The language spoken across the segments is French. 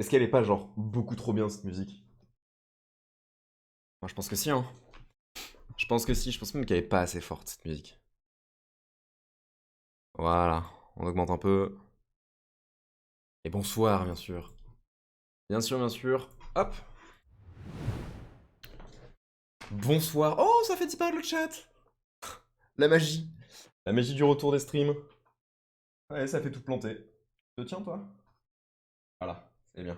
Est-ce qu'elle est pas genre beaucoup trop bien cette musique? Moi je pense que si, hein. Je pense que si, je pense même qu'elle est pas assez forte cette musique. Voilà, on augmente un peu. Et bonsoir, bien sûr. Bien sûr, bien sûr. Hop. Bonsoir. Oh, ça fait disparaître le chat. La magie. La magie du retour des streams. Ouais, ça fait tout planter. Te tiens, toi? Voilà, c'est bien.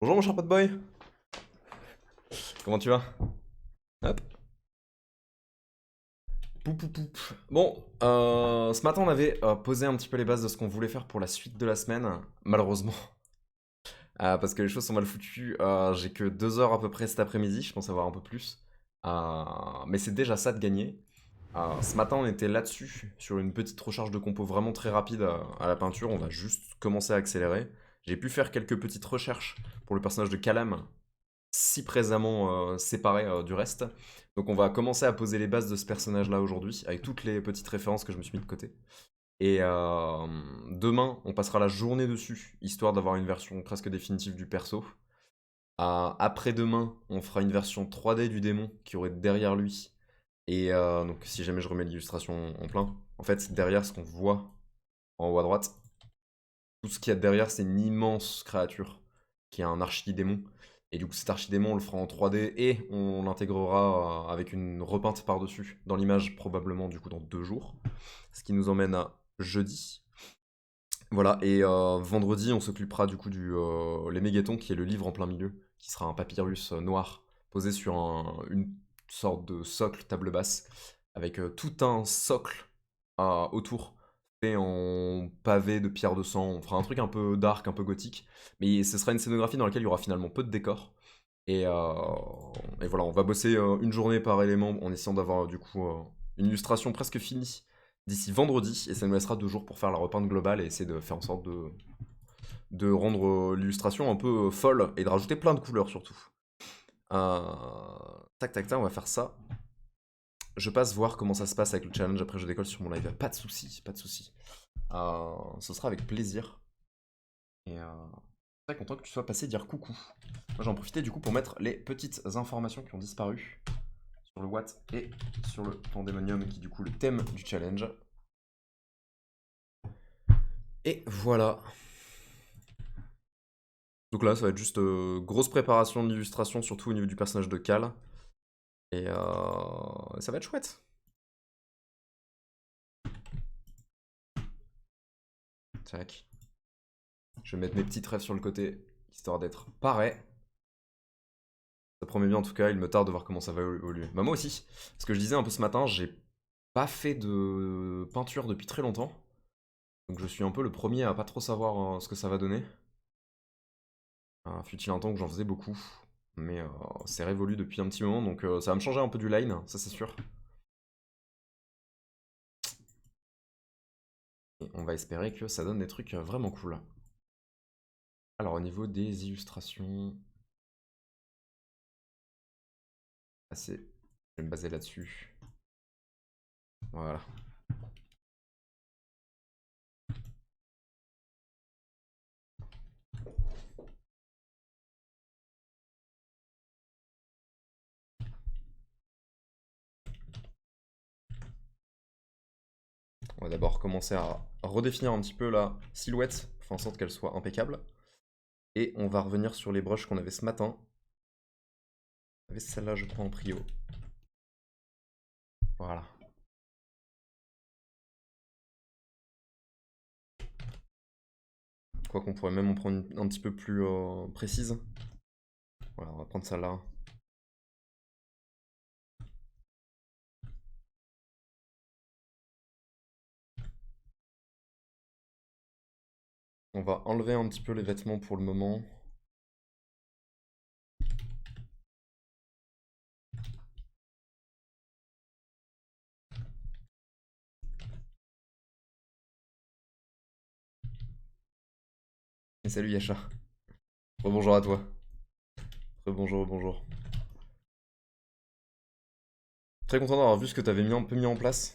Bonjour, mon cher pote boy. Comment tu vas? Hop. Poup, poup, poup. Bon, ce matin, on avait posé un petit peu les bases de ce qu'on voulait faire pour la suite de la semaine. Malheureusement, parce que les choses sont mal foutues. J'ai que 2 heures à peu près cet après-midi, je pense avoir un peu plus. Mais c'est déjà ça de gagner. Ce matin, on était là-dessus, sur une petite recharge de compo vraiment très rapide à la peinture. On va juste commencer à accélérer. J'ai pu faire quelques petites recherches pour le personnage de Calam, si présamment séparé du reste. Donc on va commencer à poser les bases de ce personnage-là aujourd'hui, avec toutes les petites références que je me suis mis de côté. Et demain, on passera la journée dessus, histoire d'avoir une version presque définitive du perso. Après-demain, on fera une version 3D du démon qui aurait derrière lui. Et donc, si jamais je remets l'illustration en plein, en fait, derrière ce qu'on voit en haut à droite, tout ce qu'il y a derrière, c'est une immense créature qui est un archidémon. Et du coup, cet archidémon, on le fera en 3D et on l'intégrera avec une repeinte par-dessus dans l'image, probablement du coup dans 2 jours. Ce qui nous emmène à jeudi. Voilà, et vendredi, on s'occupera du coup du Les Mégatons, qui est le livre en plein milieu, qui sera un papyrus noir posé sur une sorte de socle table basse, avec tout un socle autour, fait en pavé de pierre de sang. On fera un truc un peu dark, un peu gothique, mais ce sera une scénographie dans laquelle il y aura finalement peu de décors. Et, euh, et voilà, on va bosser une journée par élément en essayant d'avoir du coup une illustration presque finie d'ici vendredi, et ça nous laissera 2 jours pour faire la repeinte globale et essayer de faire en sorte de rendre l'illustration un peu folle et de rajouter plein de couleurs surtout. Euh, Tac tac tac, on va faire ça. Je passe voir comment ça se passe avec le challenge, après je décolle sur mon live. Pas de soucis, pas de soucis. Ce sera avec plaisir. Et très content que tu sois passé dire coucou. Moi j'en profitais du coup pour mettre les petites informations qui ont disparu sur le Watt et sur le Pandemonium, qui est du coup le thème du challenge. Et voilà. Donc là, ça va être juste grosse préparation de l'illustration, surtout au niveau du personnage de Cal. Et ça va être chouette. Tac. Je vais mettre mes petites rêves sur le côté, histoire d'être pareil. Ça promet bien en tout cas, il me tarde de voir comment ça va évoluer. Bah moi aussi. Ce que je disais un peu ce matin, j'ai pas fait de peinture depuis très longtemps. Donc je suis un peu le premier à pas trop savoir ce que ça va donner. Fut-il un temps que j'en faisais beaucoup. Mais c'est révolu depuis un petit moment, donc ça va me changer un peu du line, ça c'est sûr. Et on va espérer que ça donne des trucs vraiment cool. Alors au niveau des illustrations, assez, je vais me baser là-dessus. Voilà. On va d'abord commencer à redéfinir un petit peu la silhouette, faire en sorte qu'elle soit impeccable. Et on va revenir sur les brushes qu'on avait ce matin. On avait celle-là, je crois, en prio. Voilà. Quoi qu'on pourrait même en prendre une un petit peu plus précise. Voilà, on va prendre celle-là. On va enlever un petit peu les vêtements pour le moment. Et salut Yasha. Rebonjour à toi. Rebonjour, rebonjour. Très content d'avoir vu ce que tu avais un peu mis en place.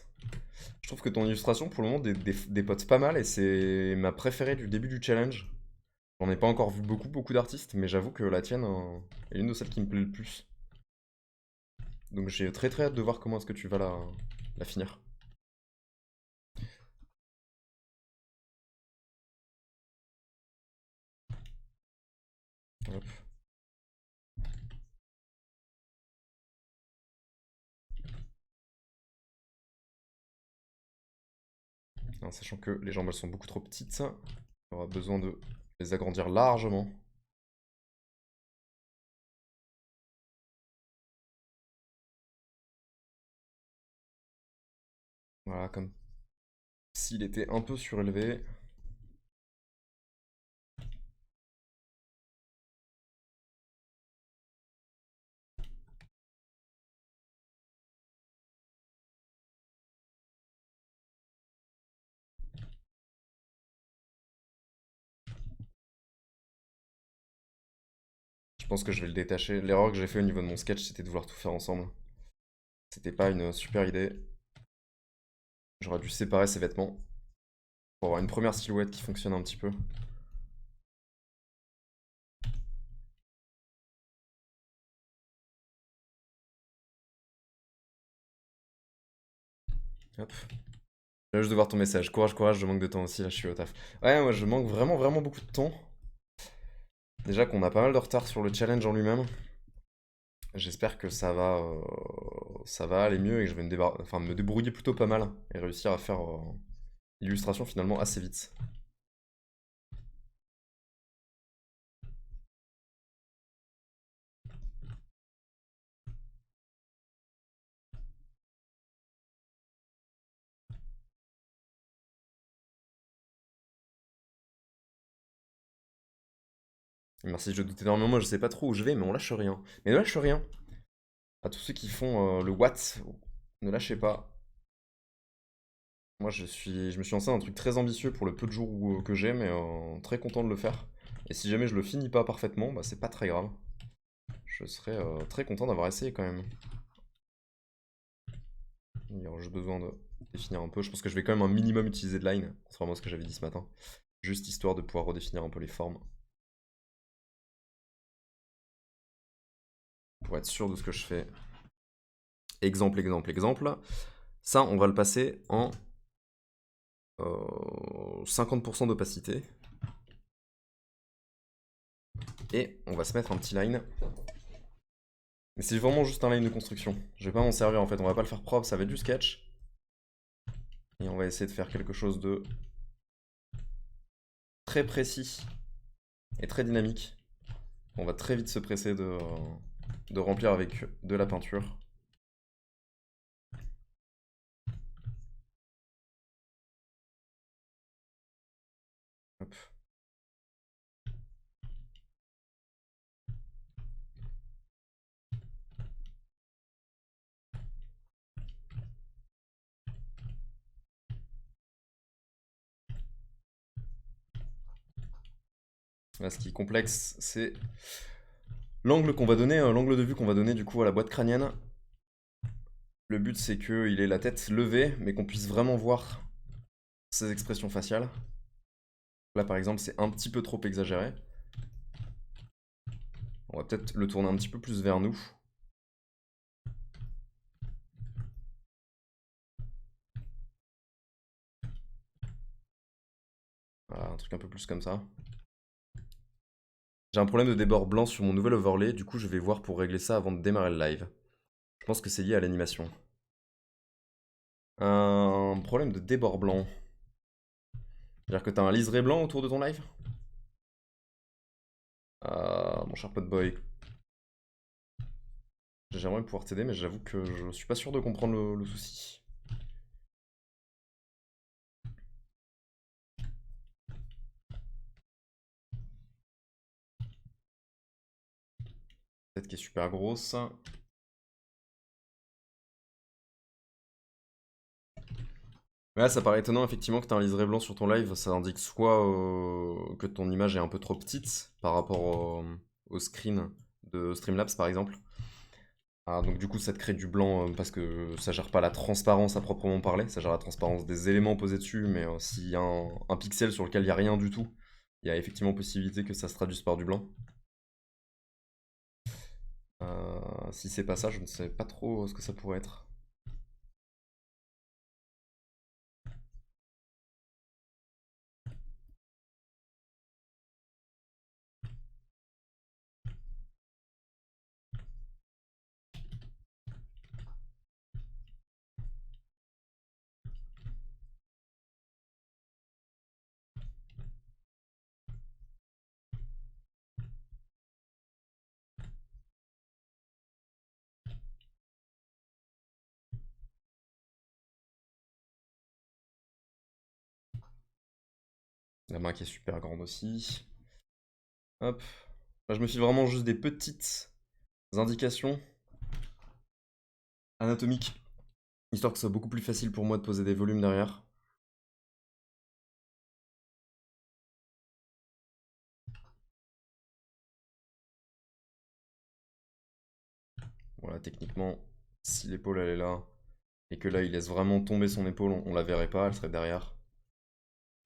Je trouve que ton illustration, pour le moment, dépote pas mal et c'est ma préférée du début du challenge. J'en ai pas encore vu beaucoup d'artistes, mais j'avoue que la tienne est une de celles qui me plaît le plus. Donc j'ai très hâte de voir comment est-ce que tu vas la finir. Hop. En sachant que les jambes elles sont beaucoup trop petites, on aura besoin de les agrandir largement. Voilà, comme s'il était un peu surélevé. Je pense que je vais le détacher. L'erreur que j'ai fait au niveau de mon sketch, c'était de vouloir tout faire ensemble. C'était pas une super idée. J'aurais dû séparer ces vêtements pour avoir une première silhouette qui fonctionne un petit peu. Hop. Je viens juste de voir ton message. Courage, je manque de temps aussi, là je suis au taf. Ouais, moi je manque vraiment beaucoup de temps. Déjà qu'on a pas mal de retard sur le challenge en lui-même. J'espère que ça va aller mieux et que je vais me débrouiller plutôt pas mal et réussir à faire l'illustration finalement assez vite. Merci, je doute énormément, moi je sais pas trop où je vais, mais on lâche rien. Mais ne lâche rien. À tous ceux qui font le Watt, ne lâchez pas. Moi je me suis lancé dans un truc très ambitieux pour le peu de jours que j'ai, mais très content de le faire. Et si jamais je le finis pas parfaitement, bah c'est pas très grave. Je serais très content d'avoir essayé quand même. Il y aura juste besoin de définir un peu. Je pense que je vais quand même un minimum utiliser de line, contrairement à ce que j'avais dit ce matin. Juste histoire de pouvoir redéfinir un peu les formes. Pour être sûr de ce que je fais. Exemple. Ça, on va le passer en 50% d'opacité. Et on va se mettre un petit line. Mais c'est vraiment juste un line de construction. Je vais pas m'en servir en fait, on va pas le faire propre, ça va être du sketch. Et on va essayer de faire quelque chose de très précis et très dynamique. On va très vite se presser de remplir avec de la peinture. Hop. Là, ce qui est complexe, c'est l'angle qu'on va donner, l'angle de vue qu'on va donner du coup à la boîte crânienne. Le but c'est qu'il ait la tête levée, mais qu'on puisse vraiment voir ses expressions faciales. Là par exemple c'est un petit peu trop exagéré. On va peut-être le tourner un petit peu plus vers nous. Voilà, un truc un peu plus comme ça. J'ai un problème de débord blanc sur mon nouvel overlay, du coup je vais voir pour régler ça avant de démarrer le live. Je pense que c'est lié à l'animation. Un problème de débord blanc. C'est-à-dire que t'as un liseré blanc autour de ton live? Mon cher pote boy. J'aimerais pouvoir t'aider, mais j'avoue que je suis pas sûr de comprendre le souci. Tête qui est super grosse. Ouais, ça paraît étonnant effectivement que tu as un liseré blanc sur ton live. Ça indique soit que ton image est un peu trop petite par rapport au screen de Streamlabs par exemple. Donc du coup ça te crée du blanc parce que ça gère pas la transparence à proprement parler. Ça gère la transparence des éléments posés dessus, mais s'il y a un pixel sur lequel il n'y a rien du tout, Il y a effectivement possibilité que ça se traduise par du blanc. Si c'est pas ça, je ne sais pas trop ce que ça pourrait être. La main qui est super grande aussi. Hop. Là, je me fie vraiment juste des petites indications anatomiques, histoire que ce soit beaucoup plus facile pour moi de poser des volumes derrière. Voilà, techniquement, si l'épaule elle est là, et que là il laisse vraiment tomber son épaule, on la verrait pas, elle serait derrière.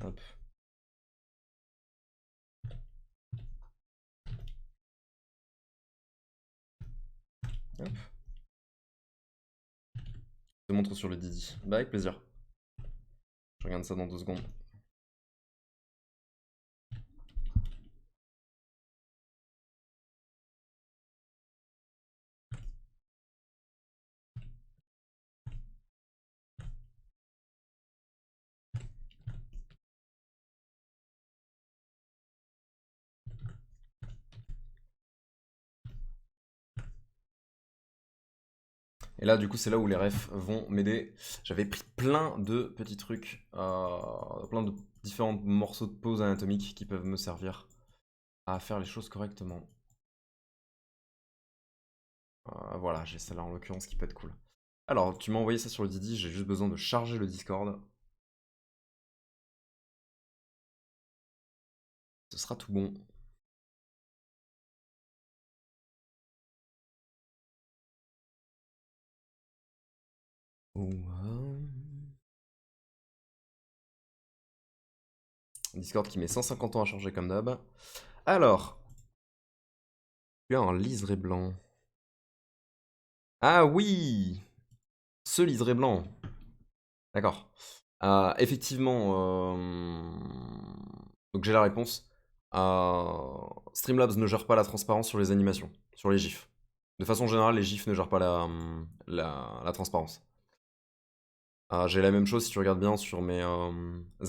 Hop. Hop. Je te montre sur le Didi. Bah avec plaisir. Je regarde ça dans 2 secondes. Et là, du coup, c'est là où les refs vont m'aider. J'avais pris plein de petits trucs, plein de différents morceaux de pose anatomiques qui peuvent me servir à faire les choses correctement. Voilà, j'ai celle-là en l'occurrence qui peut être cool. Alors, tu m'as envoyé ça sur le Didi, j'ai juste besoin de charger le Discord. Ce sera tout bon. Discord qui met 150 ans à charger comme d'hab. Alors, tu as un liseré blanc. Ah oui! Ce liseré blanc. D'accord. Effectivement, donc j'ai la réponse. Streamlabs ne gère pas la transparence sur les animations, sur les GIFs. De façon générale, les GIFs ne gèrent pas la transparence. J'ai la même chose si tu regardes bien sur mes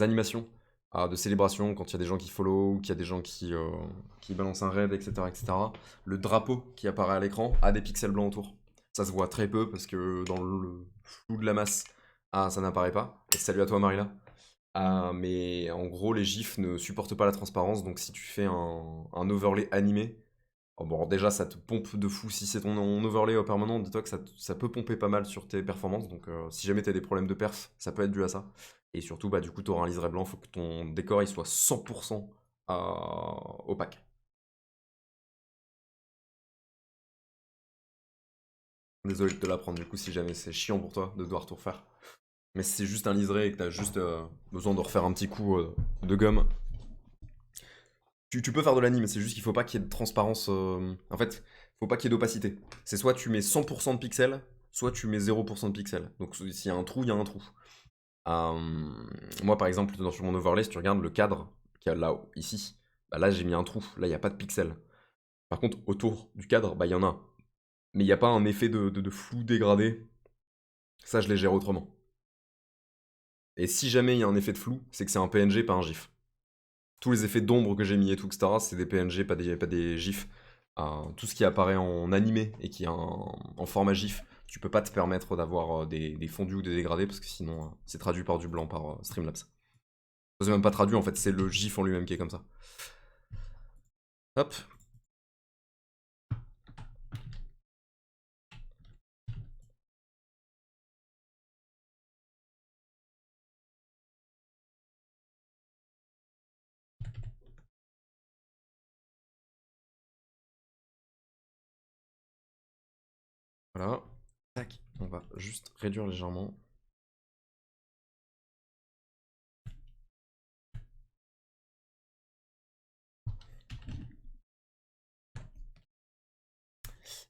animations de célébration, quand il y a des gens qui follow, ou qu'il y a des gens qui balancent un raid, etc., etc. Le drapeau qui apparaît à l'écran a des pixels blancs autour. Ça se voit très peu parce que dans le flou de la masse, ça n'apparaît pas. Et salut à toi Marina. Mais en gros, les GIFs ne supportent pas la transparence, donc si tu fais un overlay animé, oh bon, déjà ça te pompe de fou. Si c'est ton overlay permanent, dis-toi que ça peut pomper pas mal sur tes performances, donc si jamais tu as des problèmes de perf, ça peut être dû à ça. Et surtout, bah, du coup, tu auras un liseré blanc, faut que ton décor il soit 100% opaque. Désolé de te l'apprendre, du coup, si jamais c'est chiant pour toi de devoir tout refaire. Mais si c'est juste un liseré et que tu as juste besoin de refaire un petit coup de gomme, tu peux faire de l'anime, c'est juste qu'il faut pas qu'il y ait de transparence. En fait, faut pas qu'il y ait d'opacité. C'est soit tu mets 100% de pixels, soit tu mets 0% de pixels. Donc s'il y a un trou, il y a un trou. Moi, par exemple, sur mon overlay, si tu regardes le cadre qu'il y a là, ici, bah là j'ai mis un trou. Là, il n'y a pas de pixels. Par contre, autour du cadre, bah il y en a un. Mais il n'y a pas un effet de flou dégradé. Ça, je les gère autrement. Et si jamais il y a un effet de flou, c'est que c'est un PNG, pas un GIF. Tous les effets d'ombre que j'ai mis et tout, etc., c'est des PNG, pas des GIFs. Tout ce qui apparaît en animé et qui est en format GIF, tu peux pas te permettre d'avoir des fondus ou des dégradés parce que sinon c'est traduit par du blanc par Streamlabs. C'est même pas traduit en fait, c'est le GIF en lui-même qui est comme ça. Hop. Voilà. Tac. On va juste réduire légèrement.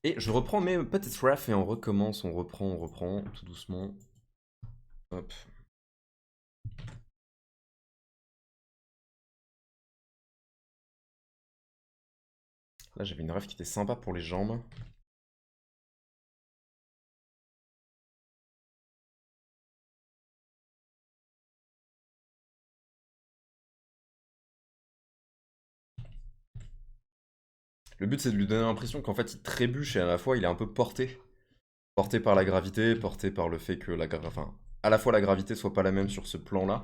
Et je reprends mes petites refs et on recommence, on reprend, tout doucement. Hop. Là, j'avais une ref qui était sympa pour les jambes. Le but, c'est de lui donner l'impression qu'en fait, il trébuche et à la fois, il est un peu porté. Porté par la gravité, porté par le fait que enfin, à la fois la gravité soit pas la même sur ce plan-là,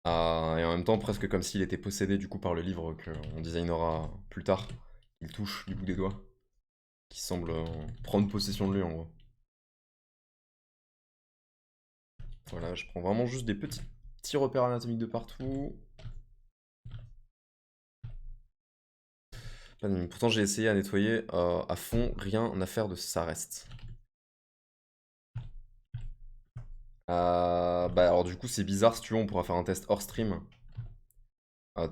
et en même temps presque comme s'il était possédé du coup par le livre qu'on designera plus tard. Il touche du bout des doigts, qui semble prendre possession de lui en gros. Voilà, je prends vraiment juste des petits repères anatomiques de partout. Pourtant j'ai essayé à nettoyer à fond, rien à faire de ça reste. Bah alors du coup c'est bizarre, si tu veux on pourra faire un test hors stream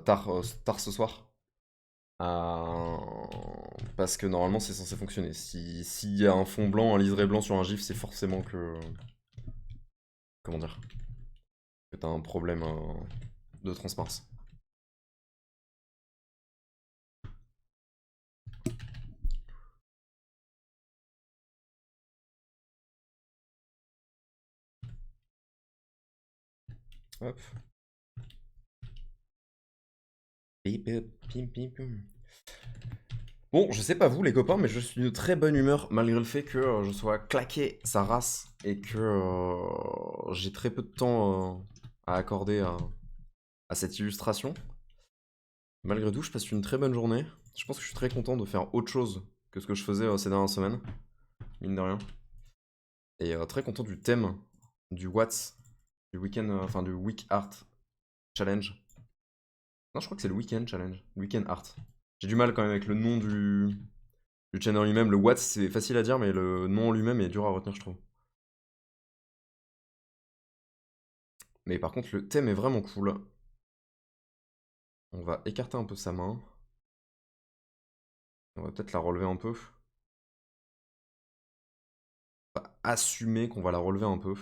tard ce soir. Euh, Parce que normalement c'est censé fonctionner. S'il y a un fond blanc, un liseré blanc sur un gif, c'est forcément que... Comment dire? Que t'as un problème de transparence. Hop. Bip, bip, pim, pim, pim. Bon, je sais pas vous les copains, mais je suis de très bonne humeur malgré le fait que je sois claqué sa race et que j'ai très peu de temps à accorder à cette illustration. Malgré tout, je passe une très bonne journée. Je pense que je suis très content de faire autre chose que ce que je faisais ces dernières semaines, mine de rien. Et très content du thème du Watts, du week-end, enfin du Week Art Challenge. Non, je crois que c'est le Weekend Challenge, Weekend Art. J'ai du mal quand même avec le nom du channel lui-même. Le Watts, c'est facile à dire, mais le nom lui-même est dur à retenir, je trouve. Mais par contre, le thème est vraiment cool. On va écarter un peu sa main. On va peut-être la relever un peu. On va assumer qu'on va la relever un peu.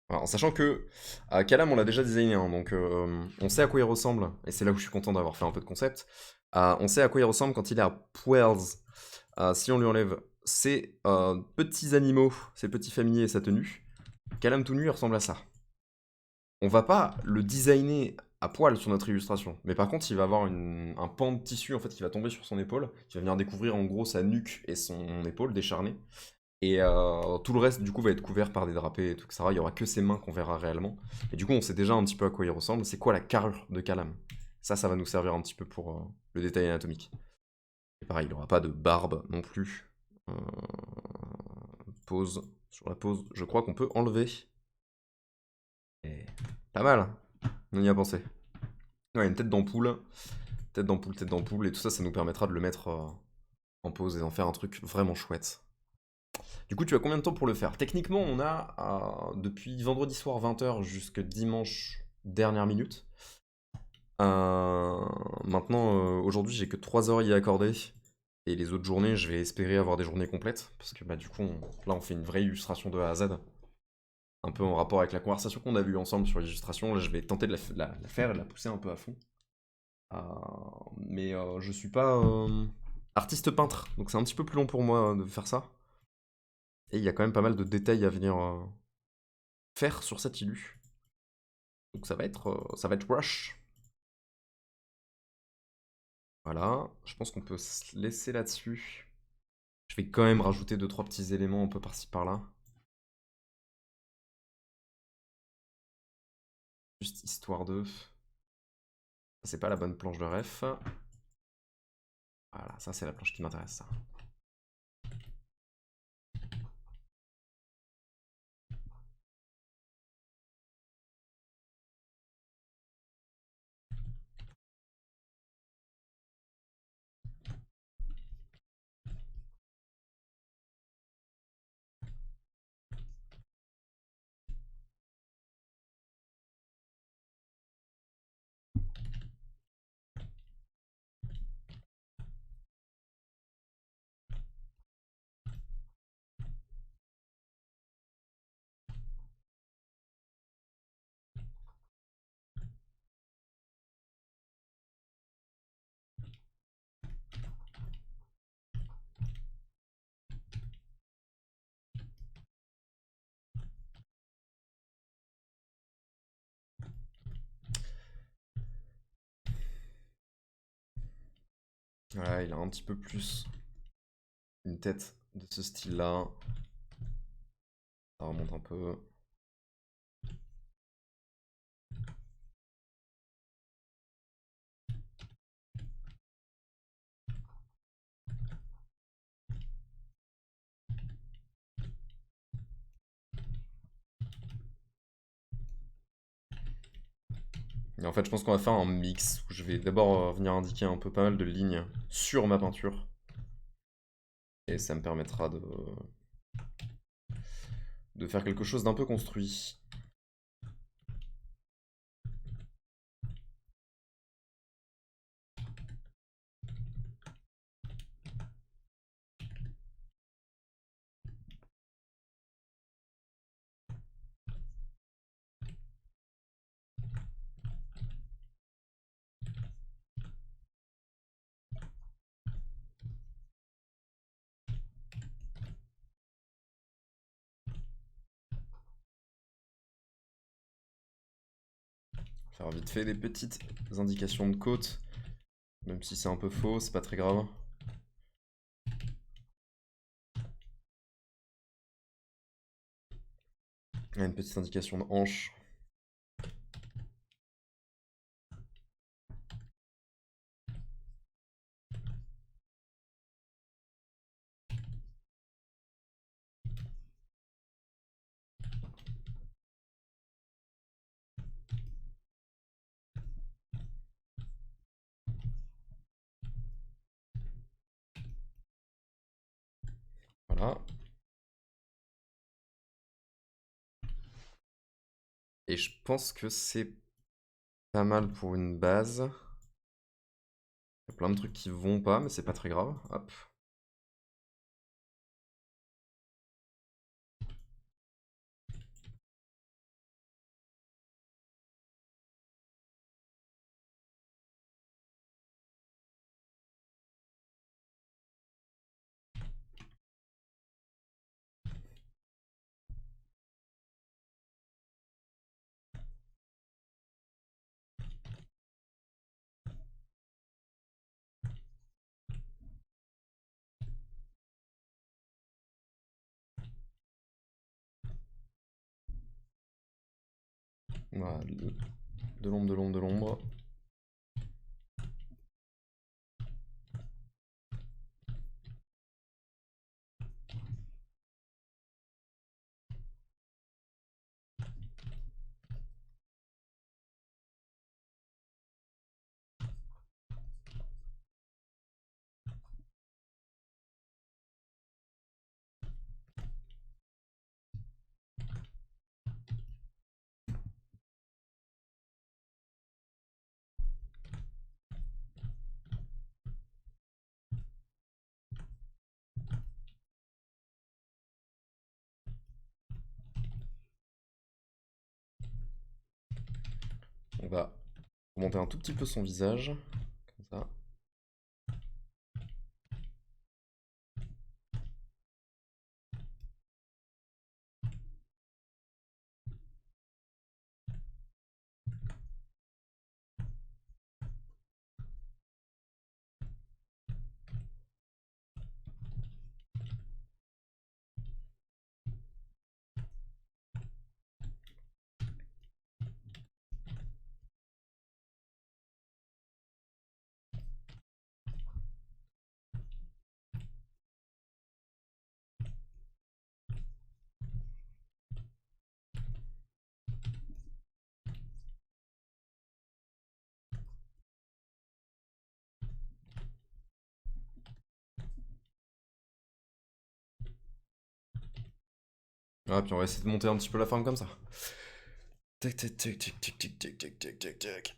Alors, en sachant que Kalam, on l'a déjà designé, hein, donc on sait à quoi il ressemble, et c'est là où je suis content d'avoir fait un peu de concept. On sait à quoi il ressemble quand il est à poils. Si on lui enlève ses petits animaux, ses petits familiers et sa tenue, Kalam tout nu il ressemble à ça. On va pas le designer à poil sur notre illustration, mais par contre il va avoir un pan de tissu en fait qui va tomber sur son épaule, qui va venir découvrir en gros sa nuque et son épaule décharnée. Et tout le reste, du coup, va être couvert par des drapés et tout, etc. Il y aura que ses mains qu'on verra réellement. Et du coup, on sait déjà un petit peu à quoi il ressemble. C'est quoi la carrure de Kalam? Ça va nous servir un petit peu pour le détail anatomique. Et pareil, il n'aura pas de barbe non plus. Euh, Pose. Sur la pose, je crois qu'on peut enlever. Et... Pas mal, hein. On y a pensé. Ouais, une tête d'ampoule. Tête d'ampoule, tête d'ampoule. Et tout ça, ça nous permettra de le mettre en pose et d'en faire un truc vraiment chouette. Du coup, tu as combien de temps pour le faire? Techniquement, on a depuis vendredi soir 20h jusqu'à dimanche dernière minute. Maintenant, aujourd'hui, j'ai que 3 heures à y accorder. Et les autres journées, je vais espérer avoir des journées complètes. Parce que bah, du coup, là, on fait une vraie illustration de A à Z. Un peu en rapport avec la conversation qu'on a vue ensemble sur l'illustration. Là, je vais tenter de la faire et de la pousser un peu à fond. Euh, mais je suis pas artiste peintre. Donc c'est un petit peu plus long pour moi de faire ça. Et il y a quand même pas mal de détails à venir faire sur cette illu. Donc ça va être rush. Voilà, je pense qu'on peut se laisser là-dessus. Je vais quand même rajouter deux trois petits éléments un peu par-ci par-là. Juste histoire de... C'est pas la bonne planche de ref. Voilà, ça c'est la planche qui m'intéresse, ça. Ouais, il a un petit peu plus une tête de ce style-là. Ça remonte un peu. Et en fait, je pense qu'on va faire un mix où je vais d'abord venir indiquer un peu pas mal de lignes sur ma peinture. Et ça me permettra de faire quelque chose d'un peu construit. Faire vite fait des petites indications de côte. Même si c'est un peu faux, c'est pas très grave. Une petite indication de hanche. Voilà. Et je pense que c'est pas mal pour une base. Il y a plein de trucs qui vont pas, mais c'est pas très grave. Hop. Voilà, de l'ombre, de l'ombre, de l'ombre. On va remonter un tout petit peu son visage. Comme ça. Ah, puis on va essayer de monter un petit peu la forme comme ça. Tac, tac, tac, tac, tac, tac, tac, tac, tac, tac, tac.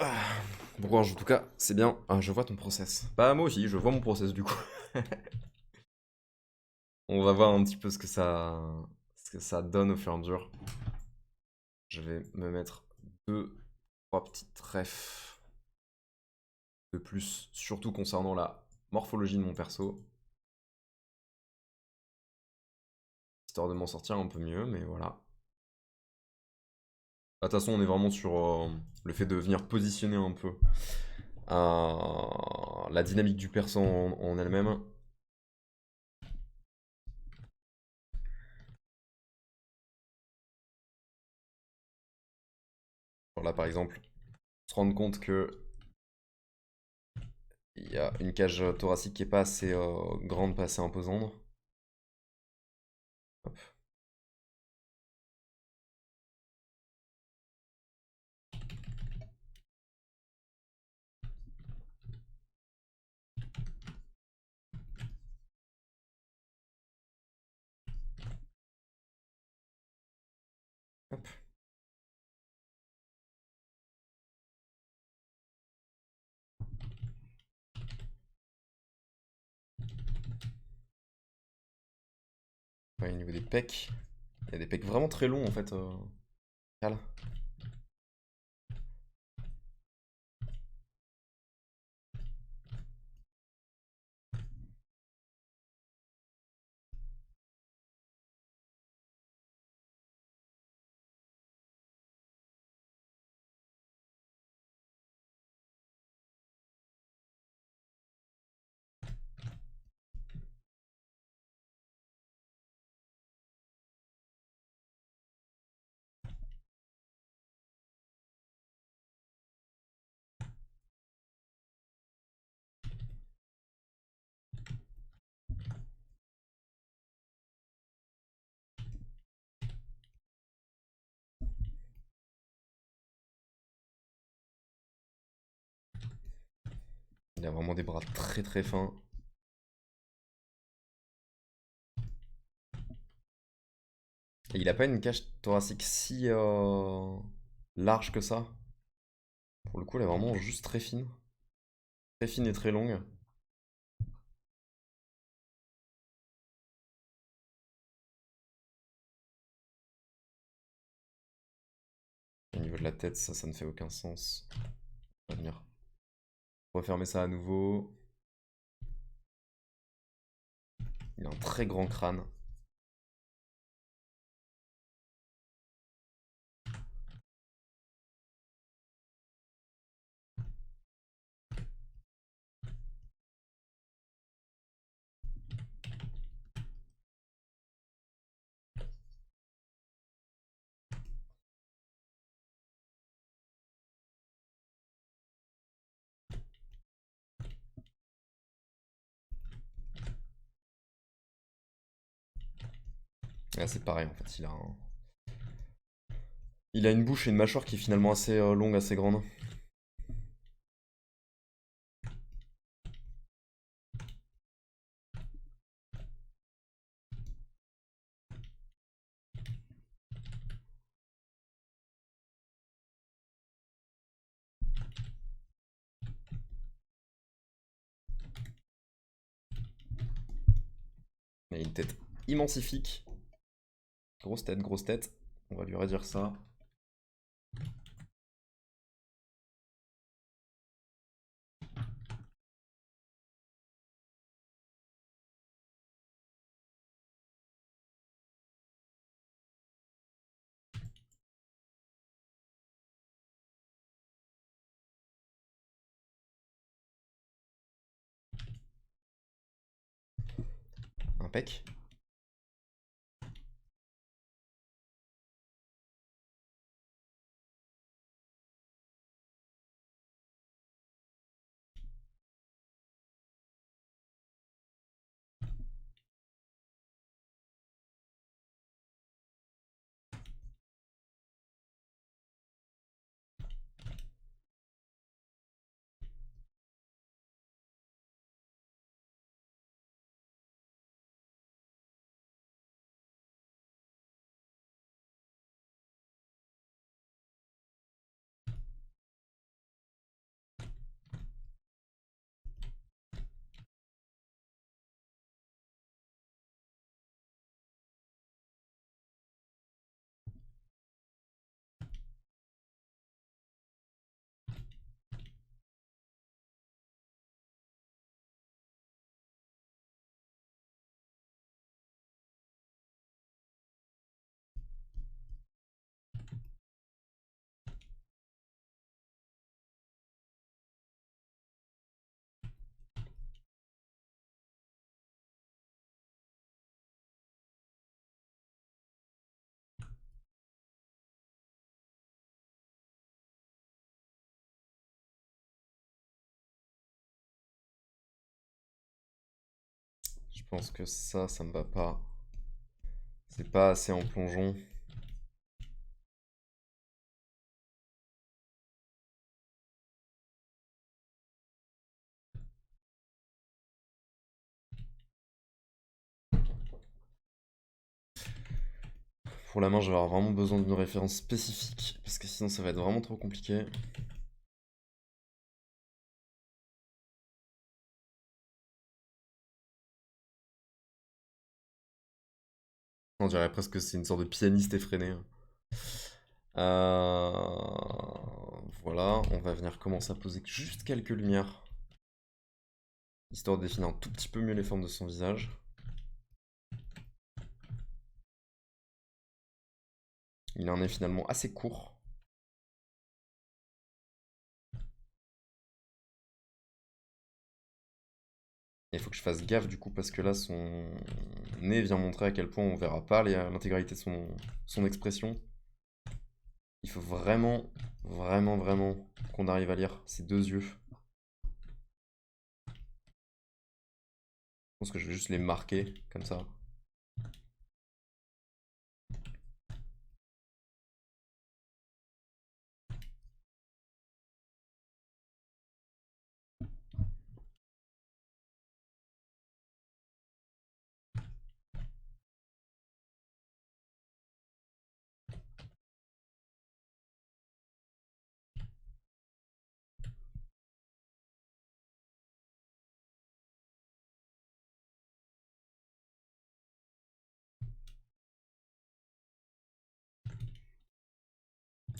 Ah, bon courage, en tout cas, c'est bien. Ah, je vois ton process. Bah, moi aussi, je vois mon process du coup. On va voir un petit peu ce que ça donne au fur et à mesure. Je vais me mettre deux, trois petites refs de plus, surtout concernant la morphologie de mon perso. Histoire de m'en sortir un peu mieux, mais voilà. De toute façon, on est vraiment sur le fait de venir positionner un peu Alors, la dynamique du persan en elle-même. Alors là, par exemple, se rendre compte que il y a une cage thoracique qui est pas assez grande, pas assez imposante. Hop. Hop. Ouais, au niveau des pecs, il y a des pecs vraiment très longs en fait. Cal. Il a vraiment des bras très très fins. Et il a pas une cage thoracique si large que ça. Pour le coup, elle est vraiment juste très fine. Très fine et très longue. Au niveau de la tête, ça ne fait aucun sens. On va venir refermer ça à nouveau. Il a un très grand crâne. Et là, c'est pareil en fait. Il a une bouche et une mâchoire qui est finalement assez longue, assez grande. Il a une tête immensifique. Grosse tête, grosse tête. On va lui redire ça. Impec. pense que ça me va pas. C'est pas assez en plongeon. Pour la main, je vais avoir vraiment besoin d'une référence spécifique, parce que sinon ça va être vraiment trop compliqué. On dirait presque que c'est une sorte de pianiste effréné. Voilà, on va venir commencer à poser juste quelques lumières, histoire de définir un tout petit peu mieux les formes de son visage. Il en est finalement assez court. Il faut que je fasse gaffe du coup parce que là son nez vient montrer à quel point on verra pas l'intégralité de son expression. Il faut vraiment, vraiment, vraiment qu'on arrive à lire ses deux yeux. Je pense que je vais juste les marquer comme ça.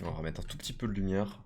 On va remettre un tout petit peu de lumière.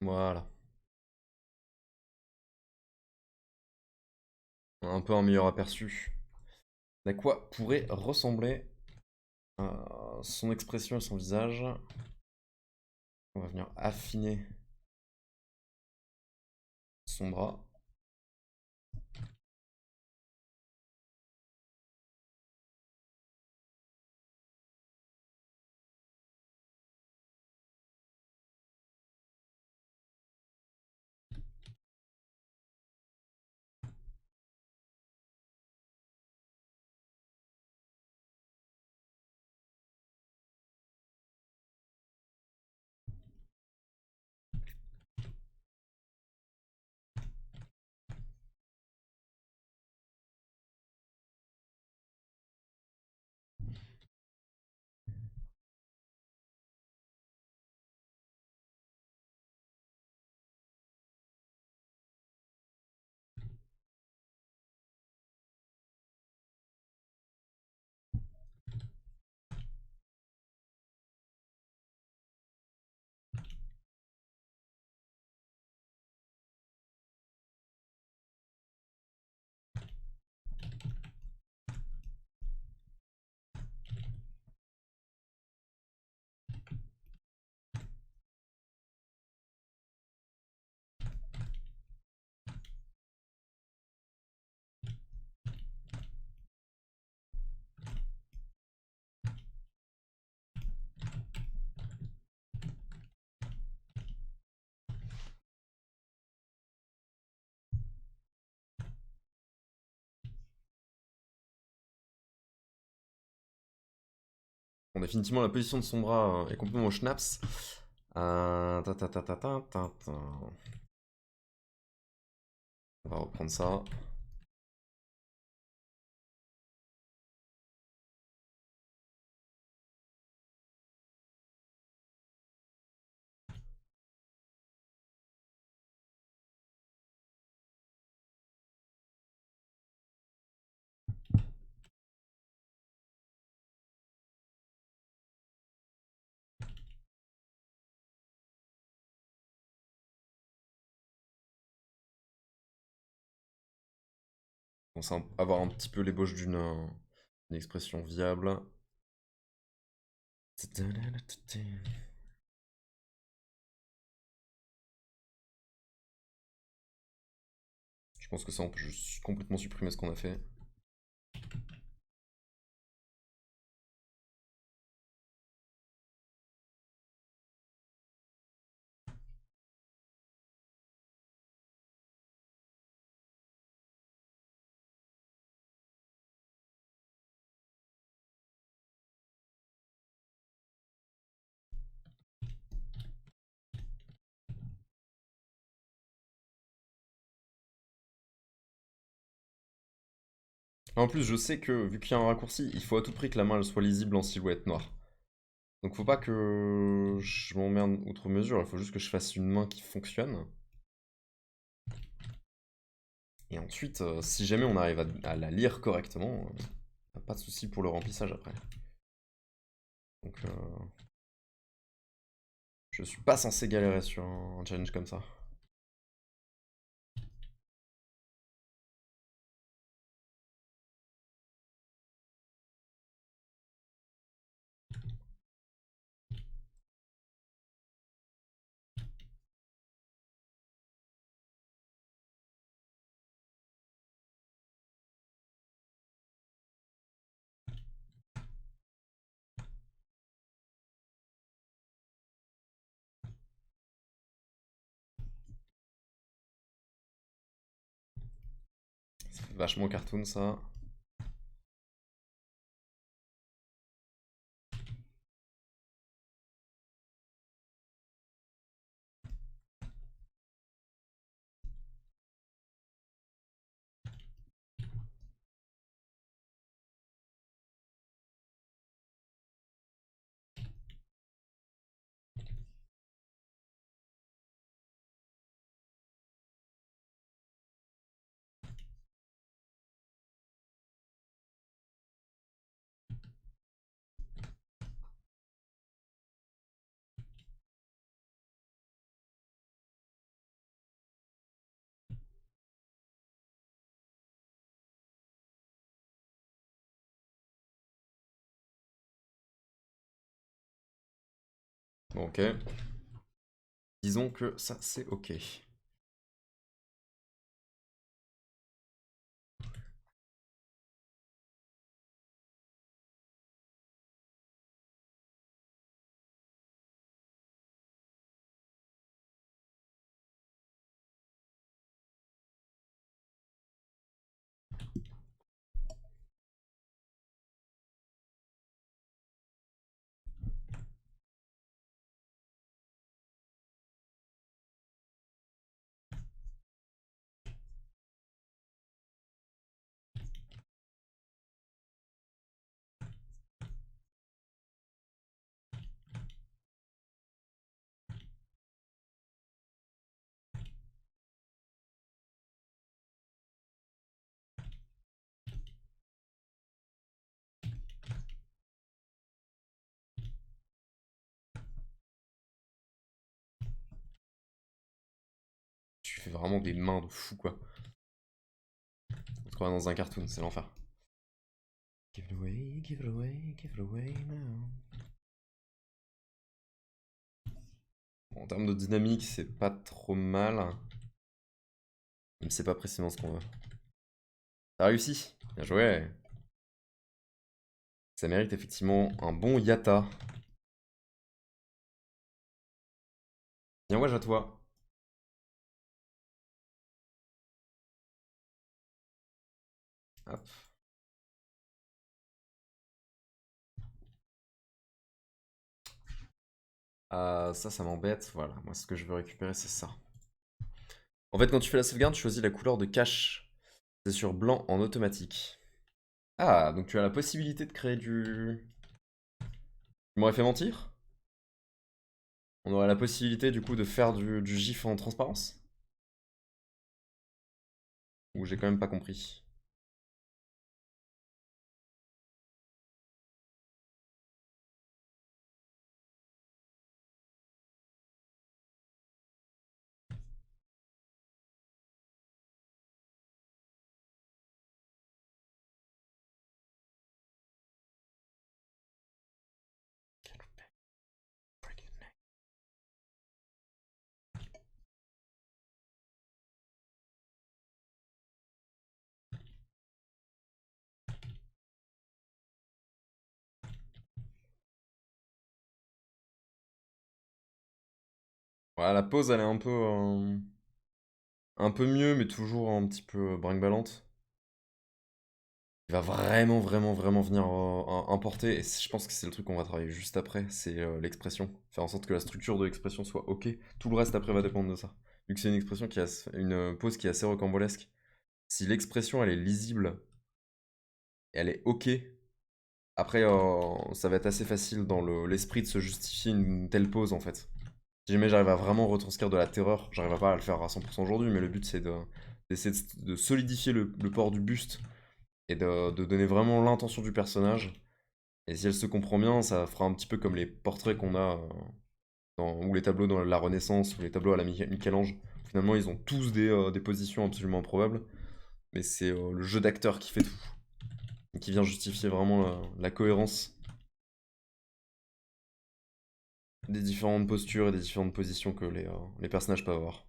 Voilà. On a un peu un meilleur aperçu d'à quoi pourrait ressembler son expression et son visage. On va venir affiner son bras. Bon, définitivement, la position de son bras est complètement au schnaps. Ta, ta, ta, ta, ta, ta, ta. On va reprendre ça. On va avoir un petit peu l'ébauche d'une expression viable. Je pense que ça, on peut juste complètement supprimer ce qu'on a fait. En plus, je sais que, vu qu'il y a un raccourci, il faut à tout prix que la main elle soit lisible en silhouette noire. Donc faut pas que je m'emmerde outre mesure, il faut juste que je fasse une main qui fonctionne. Et ensuite, si jamais on arrive à la lire correctement, pas de souci pour le remplissage après. Donc je suis pas censé galérer sur un challenge comme ça. Ça fait vachement cartoon ça. Bon, ok. Disons que ça c'est ok. Tu fais vraiment des mains de fou quoi. On se croit dans un cartoon, c'est l'enfer. Give it away, give it away, give it away now. Bon, en termes de dynamique, c'est pas trop mal. Même si c'est pas précisément ce qu'on veut. T'as réussi. Bien joué. Ça mérite effectivement un bon yata. Bien ouais, à toi. Hop. Ça m'embête. Voilà, moi ce que je veux récupérer, c'est ça. En fait, quand tu fais la sauvegarde, tu choisis la couleur de cache. C'est sur blanc en automatique. Ah, donc tu as la possibilité de créer du... Tu m'aurais fait mentir? On aurait la possibilité du coup de faire du GIF en transparence? Ou j'ai quand même pas compris? Ouais, la pause elle est un peu mieux, mais toujours un petit peu brinque-ballante. Il va vraiment venir importer, et je pense que c'est le truc qu'on va travailler juste après, c'est l'expression. Faire en sorte que la structure de l'expression soit ok. Tout le reste après va dépendre de ça. Vu que c'est une expression qui a une pause qui est assez rocambolesque. Si l'expression elle est lisible, elle est ok, après ça va être assez facile dans l'esprit de se justifier une telle pause en fait. Si jamais j'arrive à vraiment retranscrire de la terreur, j'arriverai pas à le faire à 100% aujourd'hui, mais le but c'est d'essayer de solidifier le port du buste et de donner vraiment l'intention du personnage. Et si elle se comprend bien, ça fera un petit peu comme les portraits qu'on a, ou les tableaux dans la Renaissance, ou les tableaux à la Michel-Ange. Finalement, ils ont tous des positions absolument improbables, mais c'est le jeu d'acteur qui fait tout, et qui vient justifier vraiment la cohérence des différentes postures et des différentes positions que les personnages peuvent avoir.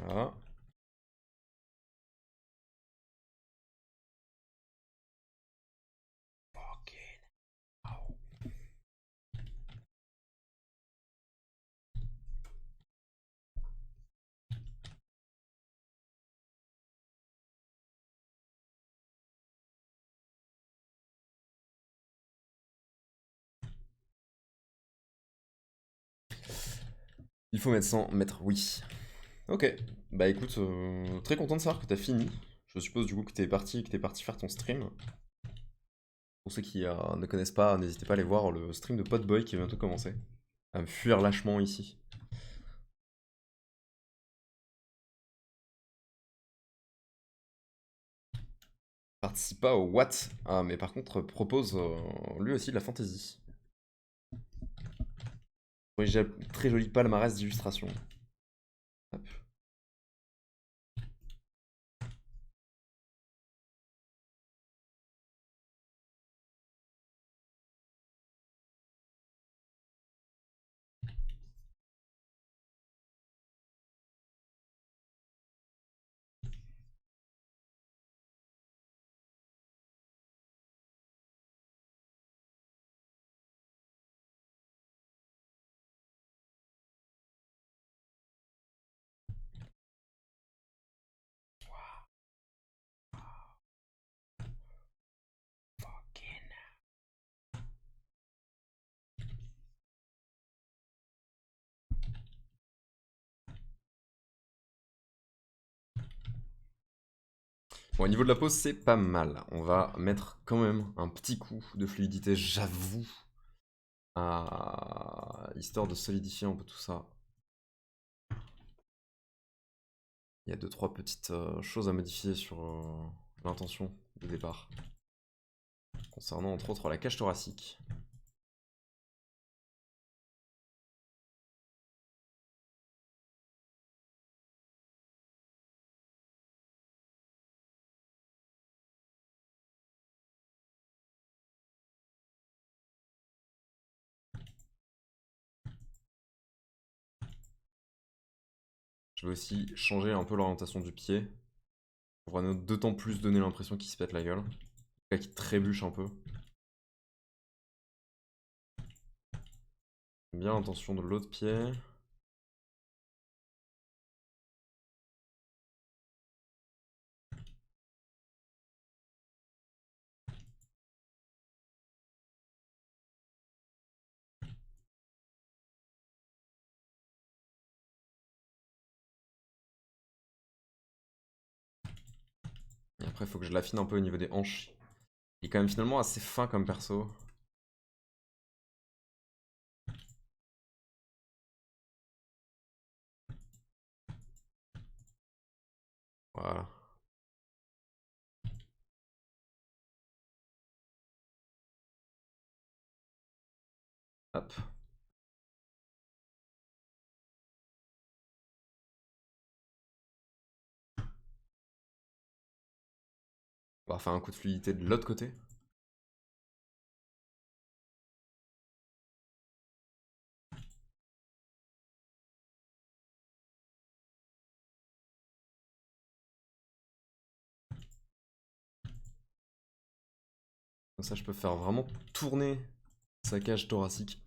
Voilà. Il faut mettre 100 mètres, oui. Ok, bah écoute, très content de savoir que t'as fini. Je suppose du coup que t'es parti faire ton stream. Pour ceux qui ne connaissent pas, n'hésitez pas à aller voir le stream de Podboy qui va bientôt commencer. À me fuir lâchement ici. Participe pas au What? Ah, mais par contre, propose lui aussi de la fantasy. Oui, j'ai un très joli palmarès d'illustration. Hop. Bon, au niveau de la pose, c'est pas mal. On va mettre quand même un petit coup de fluidité, j'avoue. Histoire de solidifier un peu tout ça. Il y a deux trois petites choses à modifier sur l'intention de départ. Concernant entre autres la cage thoracique. Je vais aussi changer un peu l'orientation du pied. Pour d'autant plus donner l'impression qu'il se pète la gueule. Qu'il trébuche un peu. Bien l'intention de l'autre pied. Après, faut que je l'affine un peu au niveau des hanches. Il est quand même finalement assez fin comme perso. Voilà. Hop. On va faire un coup de fluidité de l'autre côté. Comme ça, je peux faire vraiment tourner sa cage thoracique.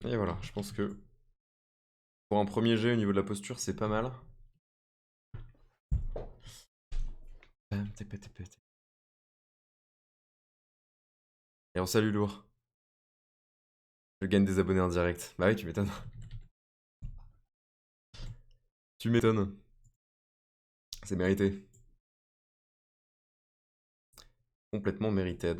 Et voilà, je pense que pour un premier jet au niveau de la posture, c'est pas mal. Et on salue lourd. Je gagne des abonnés en direct. Bah oui, tu m'étonnes. Tu m'étonnes. C'est mérité. Complètement mérité.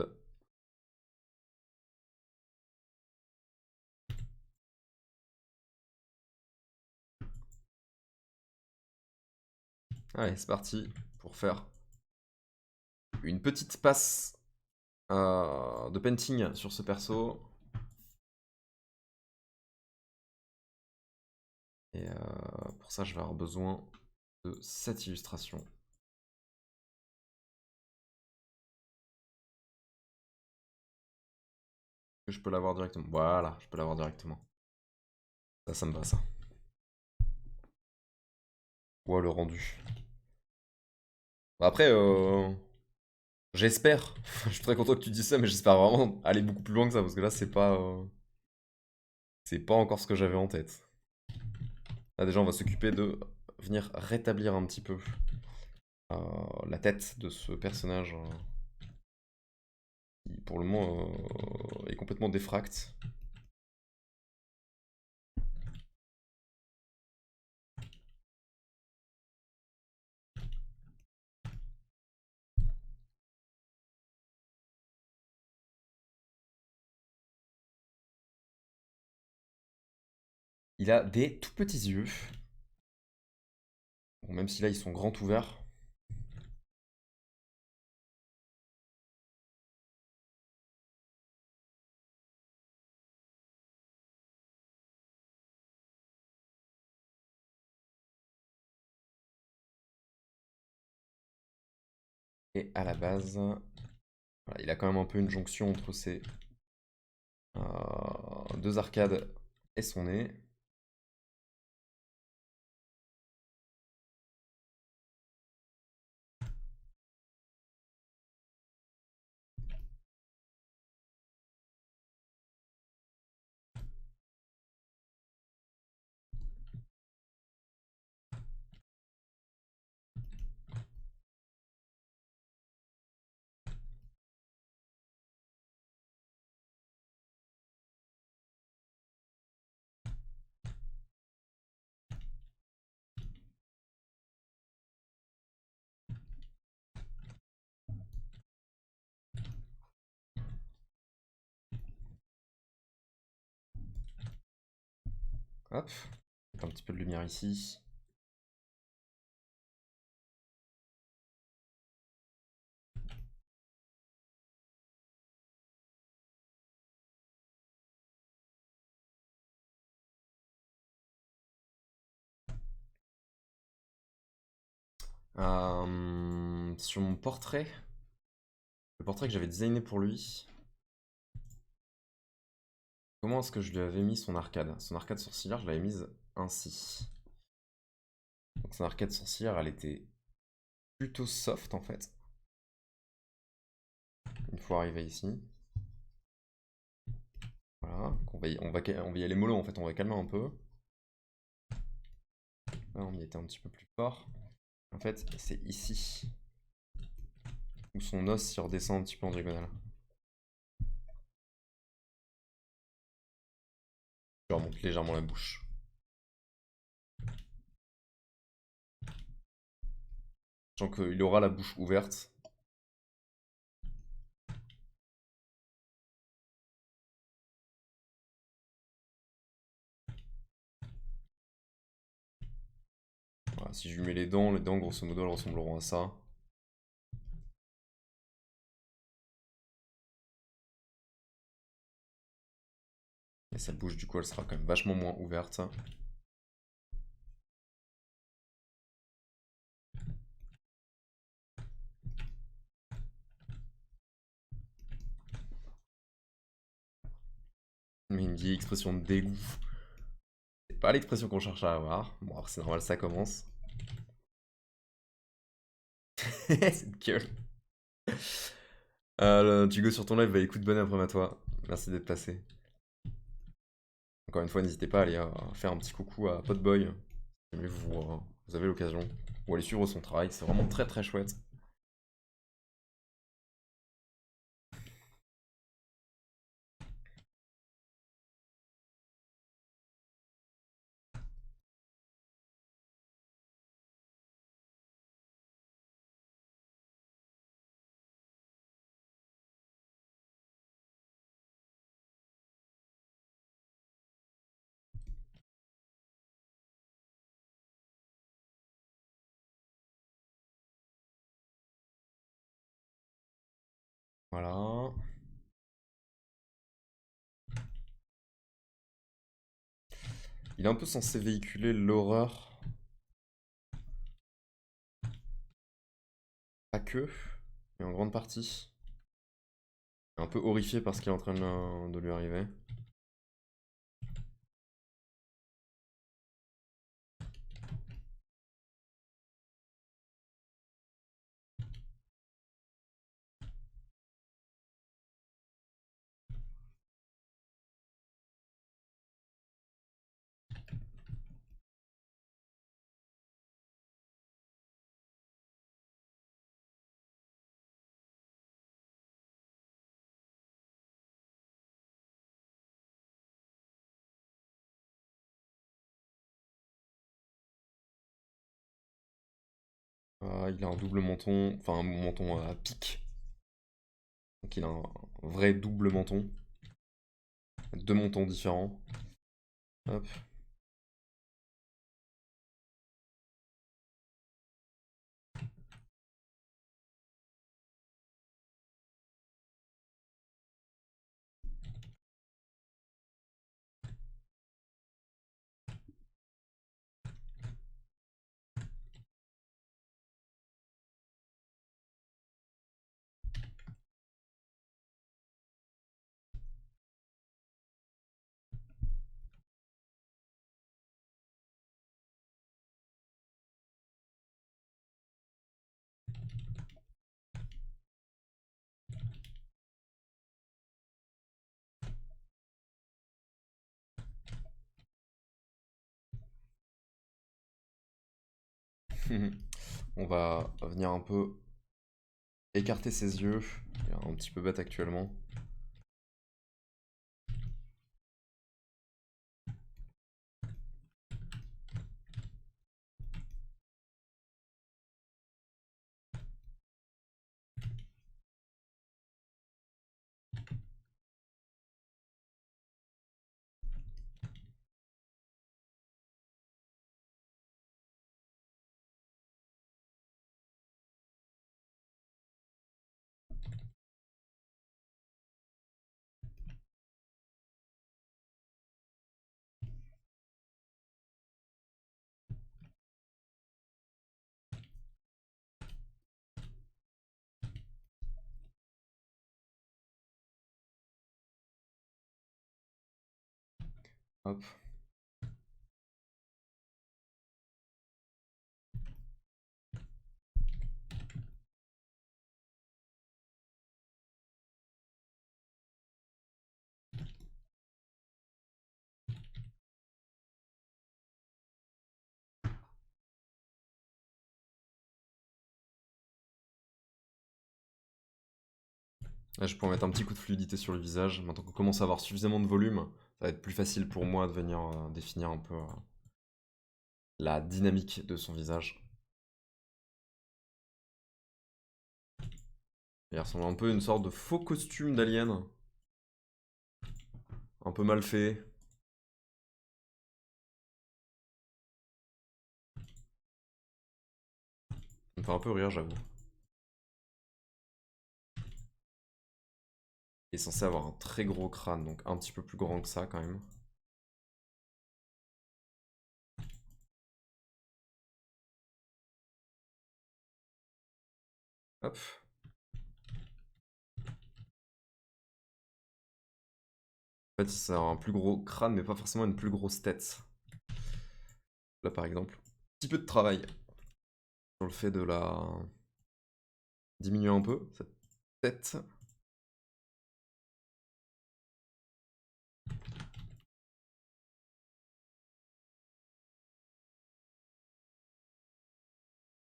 Allez, c'est parti pour faire une petite passe de painting sur ce perso. Et pour ça, je vais avoir besoin de cette illustration. Que je peux l'avoir directement. Voilà, je peux l'avoir directement. Ça me va, ça. Ouais, le rendu. Bah après, j'espère. Je suis très content que tu dises ça, mais j'espère vraiment aller beaucoup plus loin que ça, parce que là, c'est pas encore ce que j'avais en tête. Là, déjà, on va s'occuper de venir rétablir un petit peu la tête de ce personnage qui, pour le moment, est complètement défracte. Il a des tout petits yeux. Bon, même si là, ils sont grands ouverts. Et à la base, voilà, il a quand même un peu une jonction entre ces deux arcades et son nez. Hop, un petit peu de lumière ici. Sur mon portrait, le portrait que j'avais designé pour lui, Comment est-ce que je lui avais mis son arcade? Son arcade sourcilière, je l'avais mise ainsi. Donc son arcade sourcilière, elle était plutôt soft en fait. Une fois arrivé ici. Voilà. Donc on va y aller mollo en fait, on va calmer un peu. Là, on y était un petit peu plus fort. En fait, c'est ici où son os s'y redescend un petit peu en diagonale. Je remonte légèrement la bouche. Sachant qu'il aura la bouche ouverte. Voilà, si je lui mets les dents grosso modo elles ressembleront à ça. Et sa bouche du coup elle sera quand même vachement moins ouverte. Mais une vieille expression de dégoût. C'est pas l'expression qu'on cherche à avoir. Bon après c'est normal, ça commence. Cette gueule. Tu go sur ton live, bah écoute, bonne après à toi. Merci d'être passé. Encore une fois, n'hésitez pas à aller faire un petit coucou à Potboy. Si jamais vous avez l'occasion. Ou aller suivre son travail, c'est vraiment très très chouette. Voilà. Il est un peu censé véhiculer l'horreur. Pas que, mais en grande partie. Un peu horrifié par ce qui est en train de lui arriver. Il a un double menton, enfin un menton à pic. Donc il a un vrai double menton. Deux mentons différents. Hop. On va venir un peu écarter ses yeux. Il est un petit peu bête actuellement. Hop. Là, je pourrais mettre un petit coup de fluidité sur le visage. Maintenant qu'on commence à avoir suffisamment de volume, ça va être plus facile pour moi de venir définir un peu la dynamique de son visage. Il ressemble un peu à une sorte de faux costume d'alien. Un peu mal fait. Ça me fait un peu rire, j'avoue. Il est censé avoir un très gros crâne, donc un petit peu plus grand que ça quand même. Hop. En fait, c'est un plus gros crâne, mais pas forcément une plus grosse tête. Là, par exemple, un petit peu de travail sur le fait de la diminuer un peu, cette tête.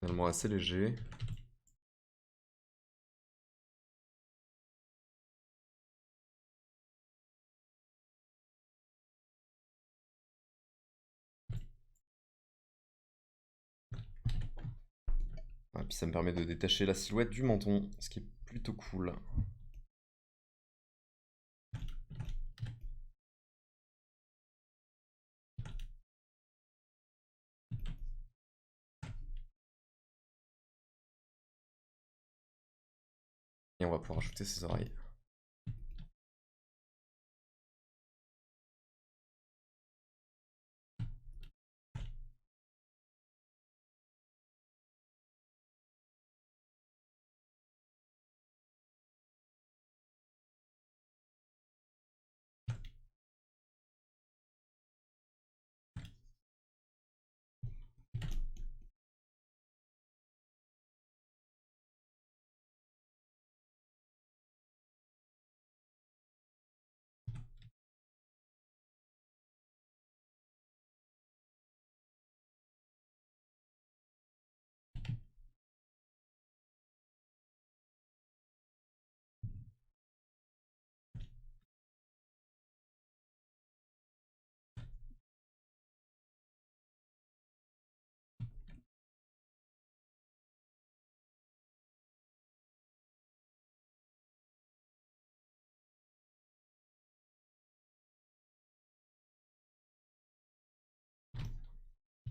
Finalement assez léger. Et puis ça me permet de détacher la silhouette du menton, ce qui est plutôt cool. Et on va pouvoir ajouter ses oreilles.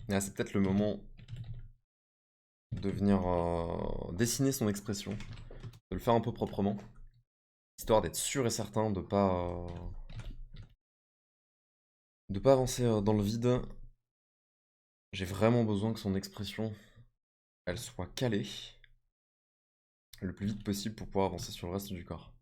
Et là, c'est peut-être le moment de venir dessiner son expression, de le faire un peu proprement, histoire d'être sûr et certain de pas avancer dans le vide. J'ai vraiment besoin que son expression, elle soit calée le plus vite possible pour pouvoir avancer sur le reste du corps.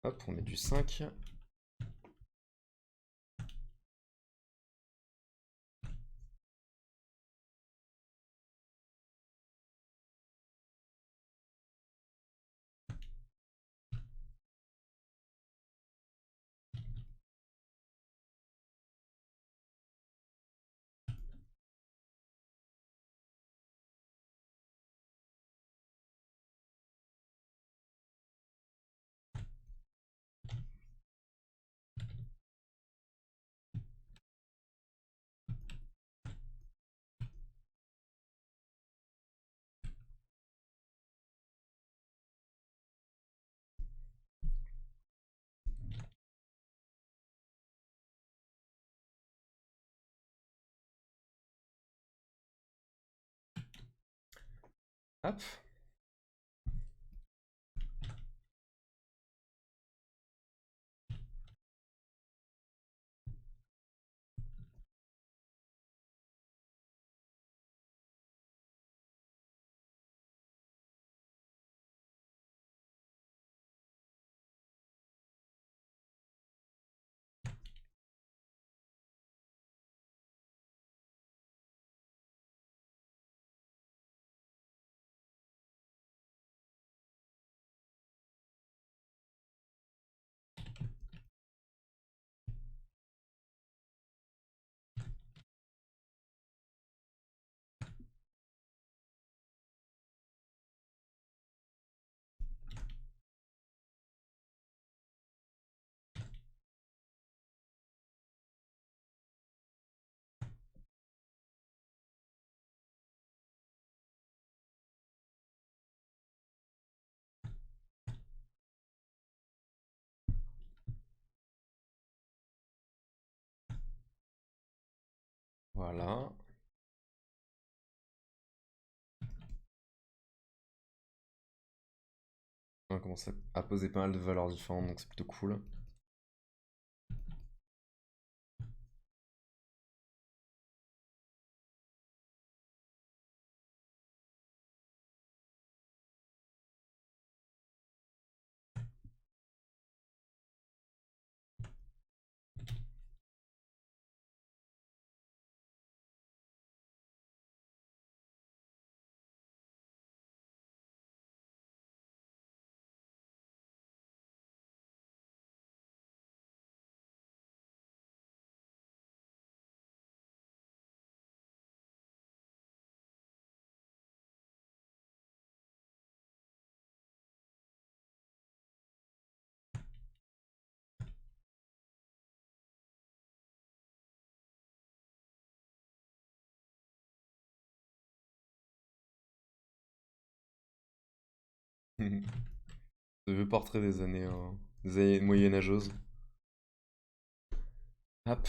Hop, on met du 5. Hop. Voilà. On commence à poser pas mal de valeurs différentes, donc c'est plutôt cool. Le vieux portrait des années moyenâgeuses. Hop.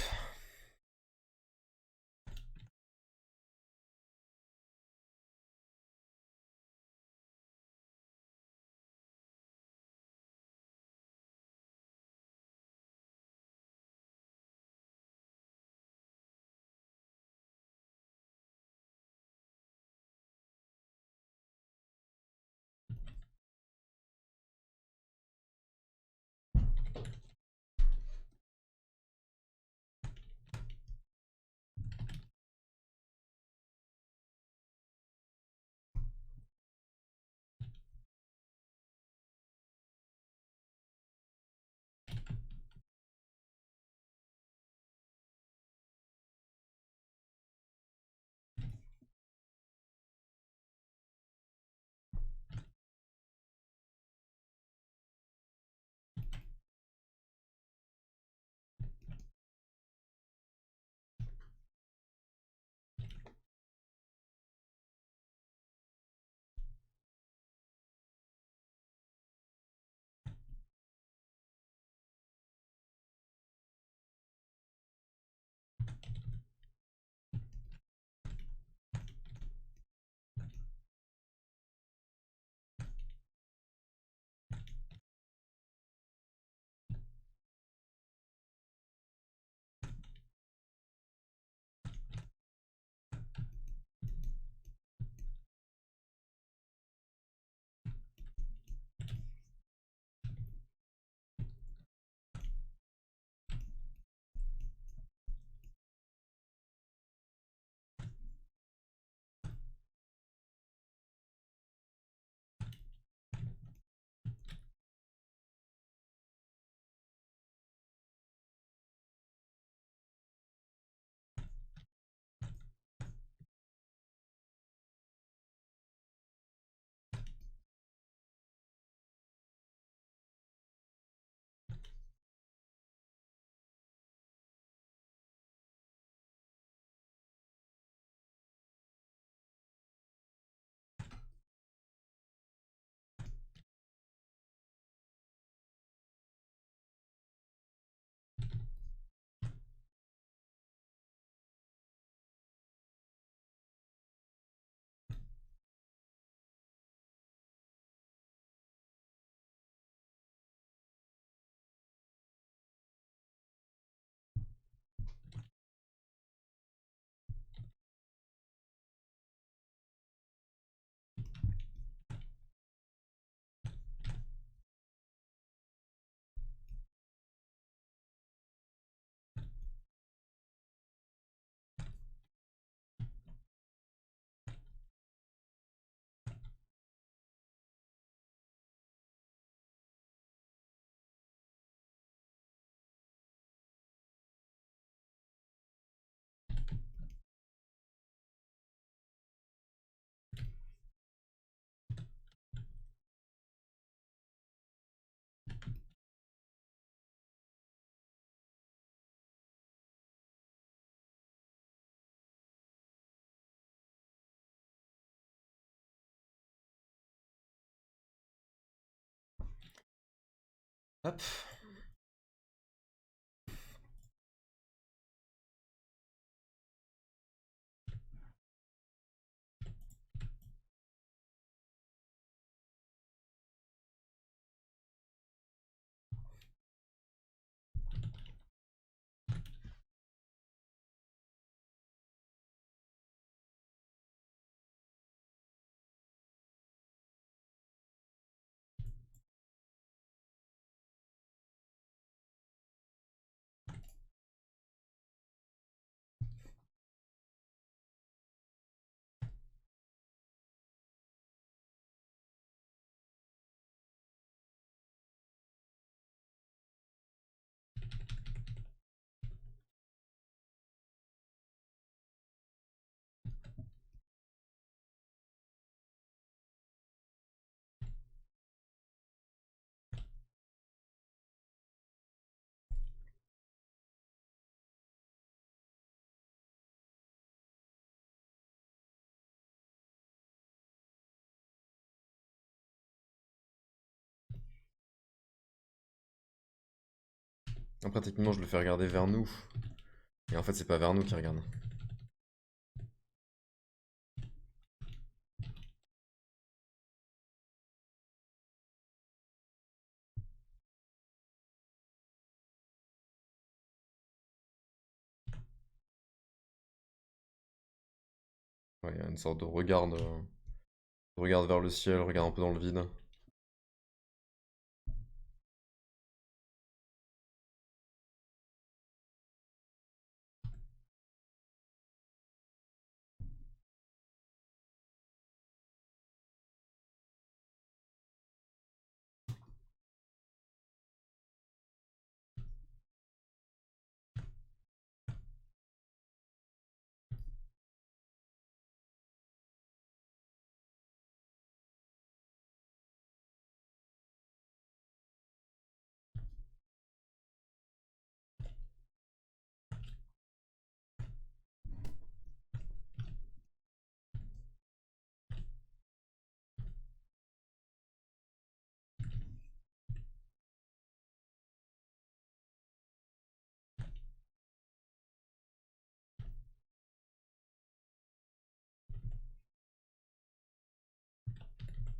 Hop. Après, techniquement, je le fais regarder vers nous. Et en fait, c'est pas vers nous qu'il regarde. Ouais, il y a une sorte de regarde vers le ciel, regarde un peu dans le vide.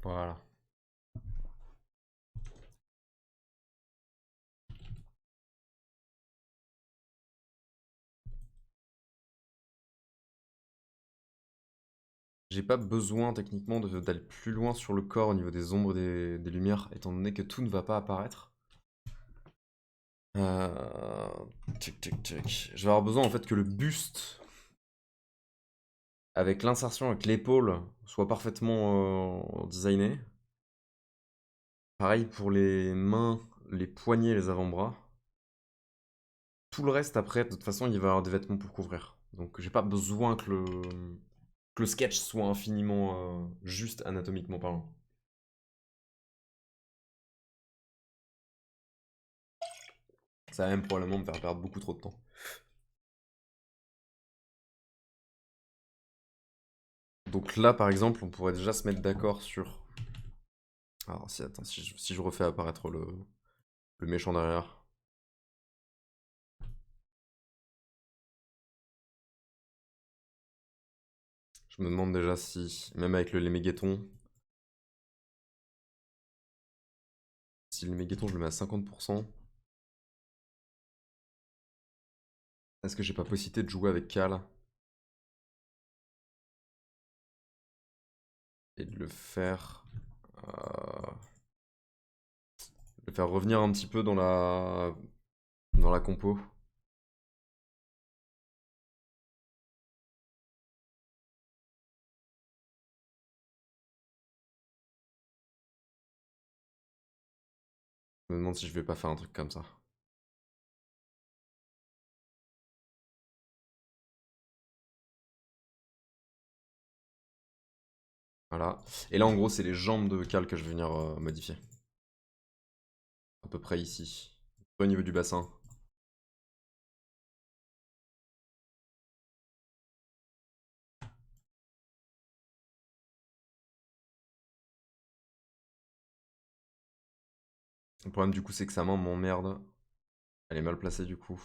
Voilà. J'ai pas besoin techniquement d'aller plus loin sur le corps au niveau des ombres des lumières, étant donné que tout ne va pas apparaître. Euh... Tchic. Je vais avoir besoin en fait que le buste, avec l'insertion avec l'épaule, soit parfaitement designé. Pareil pour les mains, les poignets, les avant-bras. Tout le reste après, de toute façon, il va y avoir des vêtements pour couvrir. Donc j'ai pas besoin que le sketch soit infiniment juste anatomiquement parlant. Ça va même probablement me faire perdre beaucoup trop de temps. Donc là, par exemple, on pourrait déjà se mettre d'accord sur... Alors si, attends, si je refais apparaître le méchant derrière. Je me demande déjà si, même avec le léméguéton, si le léméguéton je le mets à 50%, est-ce que j'ai pas possibilité de jouer avec Cal et de euh, le faire revenir un petit peu dans la compo? Je me demande si je vais pas faire un truc comme ça. Voilà. Et là, en gros, c'est les jambes de Cal que je vais venir modifier. À peu près ici. Au niveau du bassin. Le problème du coup c'est que sa main m'emmerde. Elle est mal placée du coup.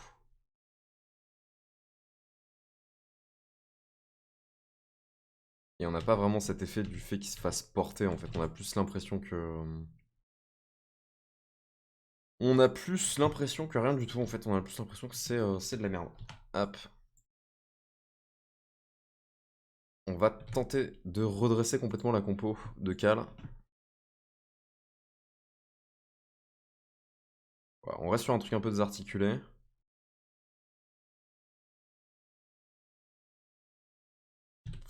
Et on n'a pas vraiment cet effet du fait qu'il se fasse porter en fait. On a plus l'impression que... On a plus l'impression que rien du tout en fait. On a plus l'impression que c'est de la merde. Hop. On va tenter de redresser complètement la compo de Cal. Voilà, on reste sur un truc un peu désarticulé.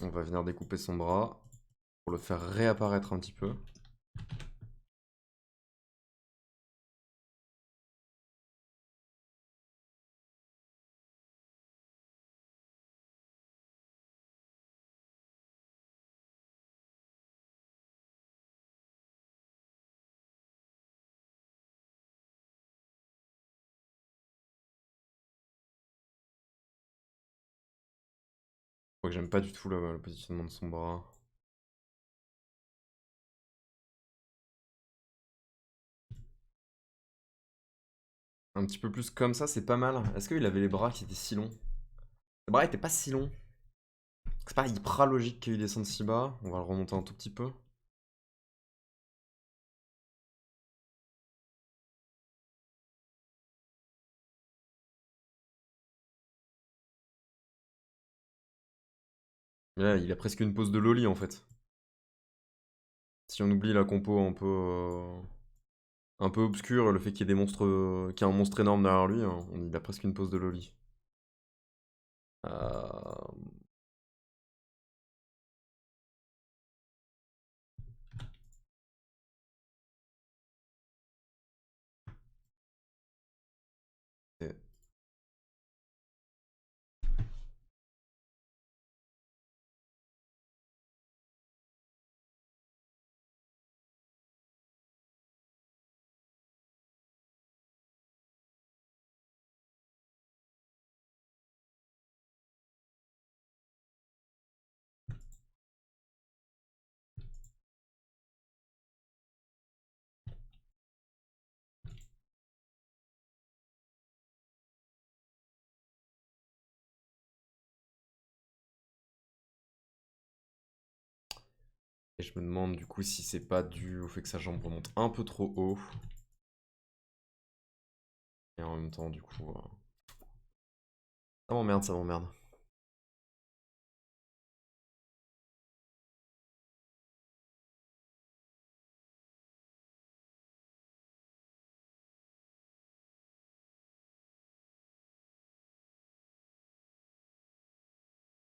On va venir découper son bras pour le faire réapparaître un petit peu. Je crois que j'aime pas du tout le positionnement de son bras. Un petit peu plus comme ça, c'est pas mal. Est-ce qu'il avait les bras qui étaient si longs? Les bras étaient pas si longs. C'est pas hyper logique qu'il descende si bas. On va le remonter un tout petit peu. Mais là, il a presque une pose de Loli en fait. Si on oublie la compo un peu obscure, le fait qu'il y ait des monstres, qu'il y ait un monstre énorme derrière lui, hein, il a presque une pose de Loli. Euh, et- Et je me demande du coup si c'est pas dû au fait que sa jambe remonte un peu trop haut. Et en même temps, du coup. Ça m'emmerde, ça m'emmerde.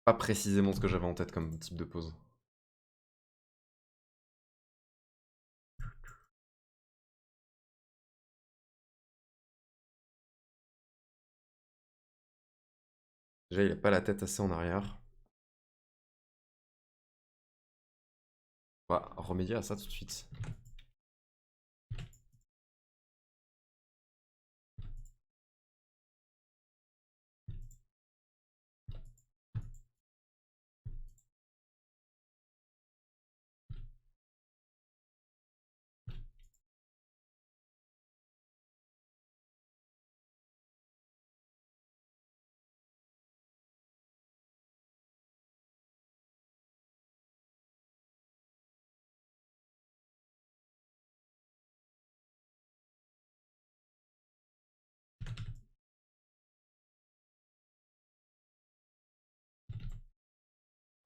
Pas précisément ce que j'avais en tête comme type de pose. Déjà, il a pas la tête assez en arrière. On va remédier à ça tout de suite.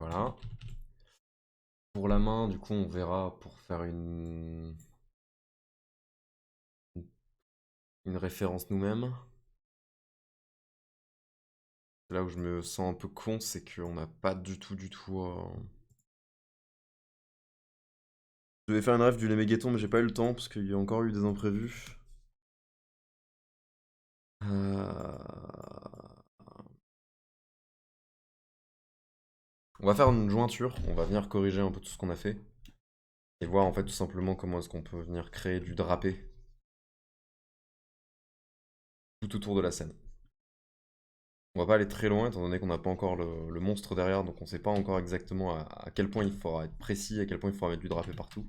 Voilà. Pour la main, du coup, on verra pour faire une référence nous-mêmes. Là où je me sens un peu con, c'est qu'on n'a pas du tout. Je devais faire une rêve du Léméguéton, mais j'ai pas eu le temps parce qu'il y a encore eu des imprévus. On va faire une jointure, on va venir corriger un peu tout ce qu'on a fait. Et voir en fait tout simplement comment est-ce qu'on peut venir créer du drapé tout autour de la scène. On va pas aller très loin étant donné qu'on n'a pas encore le monstre derrière, donc on sait pas encore exactement à quel point il faudra être précis, à quel point il faudra mettre du drapé partout.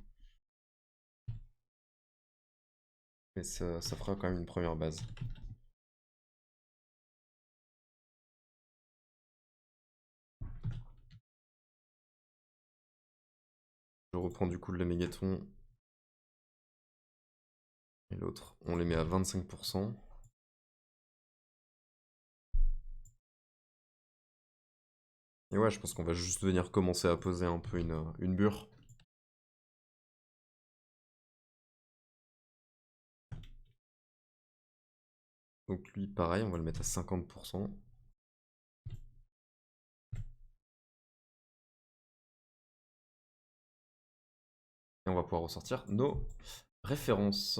Mais ça fera quand même une première base. Je reprends du coup le mégaton. Et l'autre, on les met à 25%. Et ouais, je pense qu'on va juste venir commencer à poser un peu une bure. Donc lui, pareil, on va le mettre à 50%. Et on va pouvoir ressortir nos références.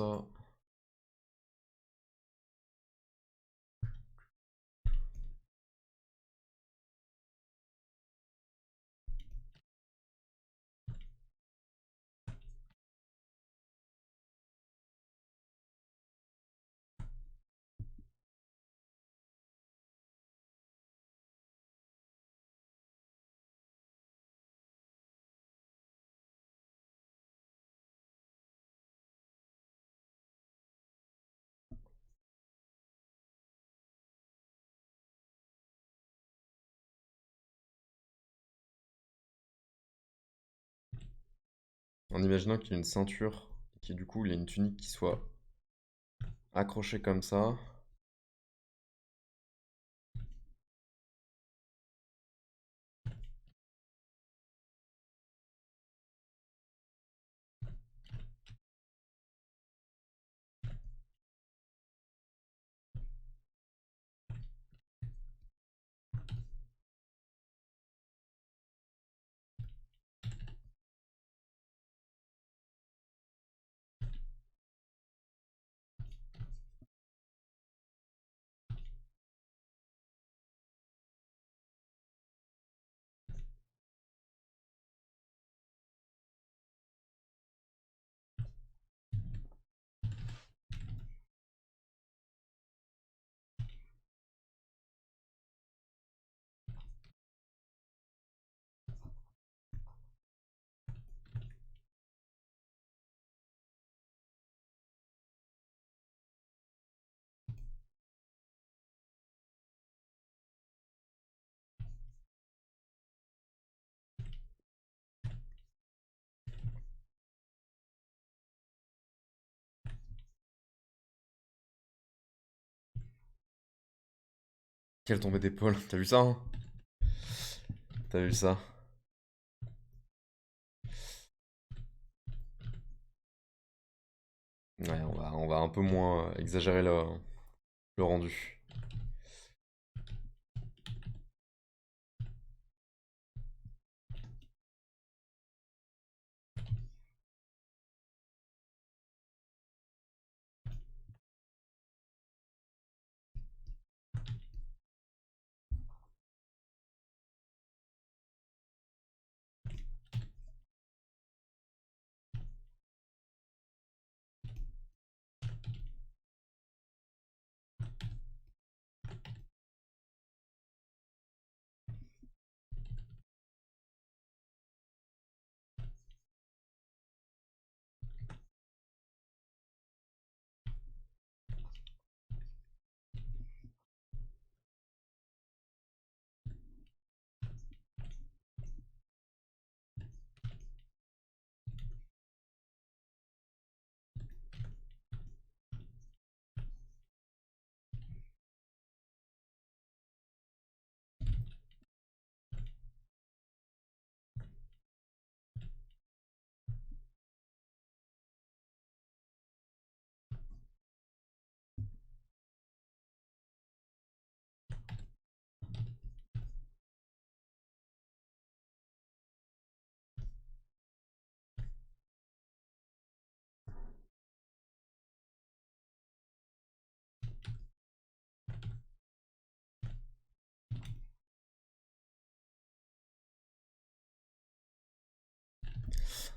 En imaginant qu'il y ait une ceinture, qui du coup il y a une tunique qui soit accrochée comme ça. Quelle tombée d'épaule, t'as vu ça hein? T'as vu ça? Ouais, on va un peu moins exagérer le rendu.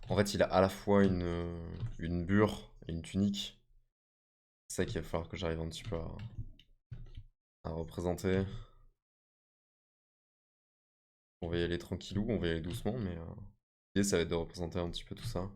En fait, il a à la fois une bure et une tunique. C'est ça qu'il va falloir que j'arrive un petit peu à représenter. On va y aller tranquillou, on va y aller doucement, mais l'idée ça va être de représenter un petit peu tout ça.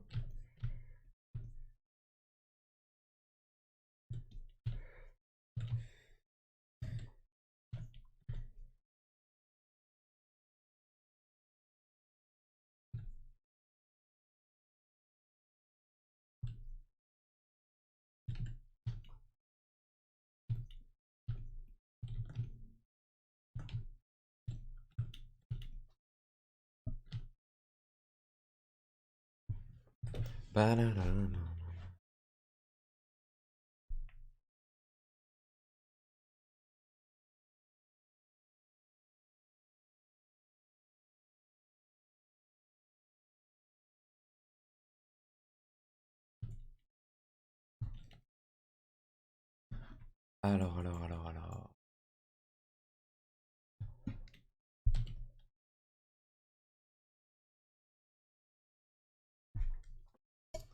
Ba-la-la-la. Alors.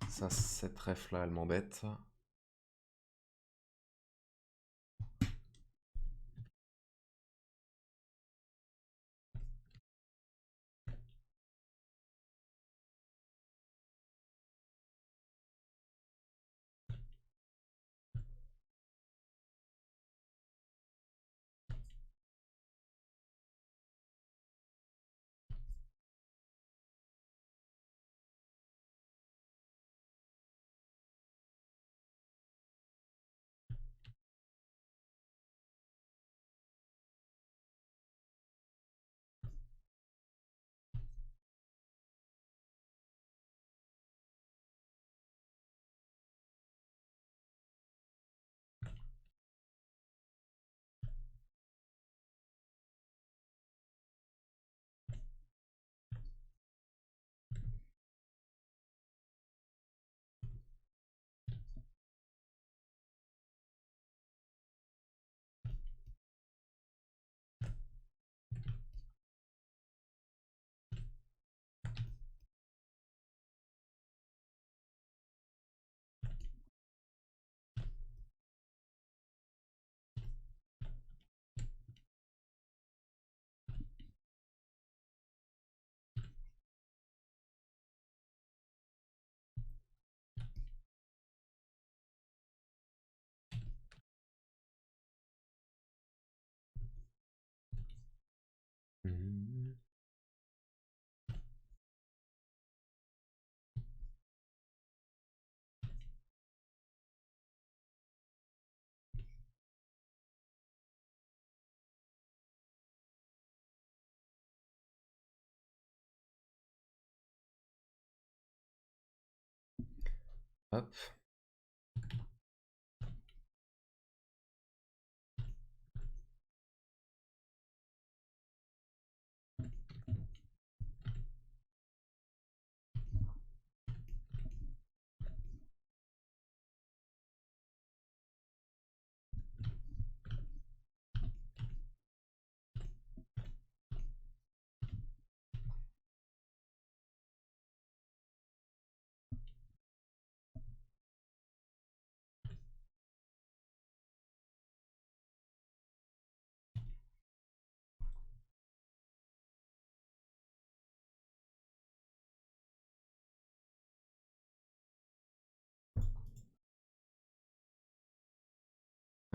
Ça, cette trèfle là, elle m'embête. Mhm. Hop.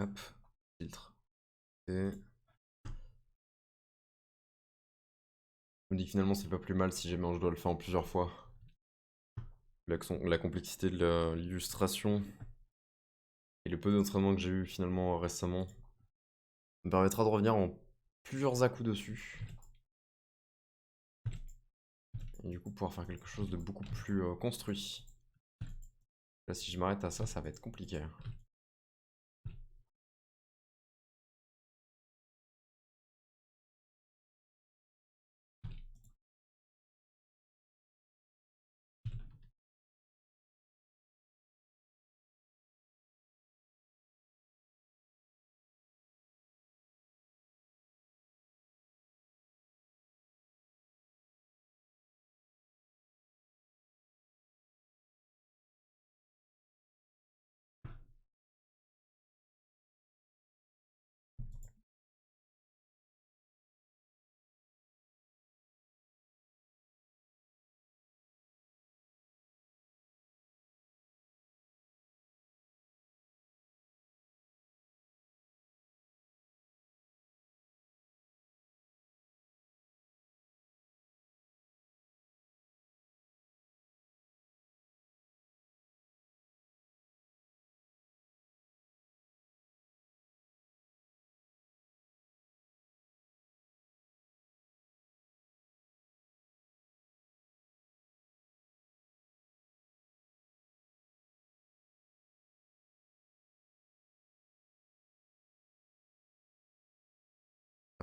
Hop. Filtre. Et... Je me dis que finalement c'est pas plus mal si jamais je dois le faire en plusieurs fois. La complexité de l'illustration et le peu d'entraînement que j'ai eu finalement récemment me permettra de revenir en plusieurs à-coups dessus. Et du coup pouvoir faire quelque chose de beaucoup plus construit. Là si je m'arrête à ça, ça va être compliqué.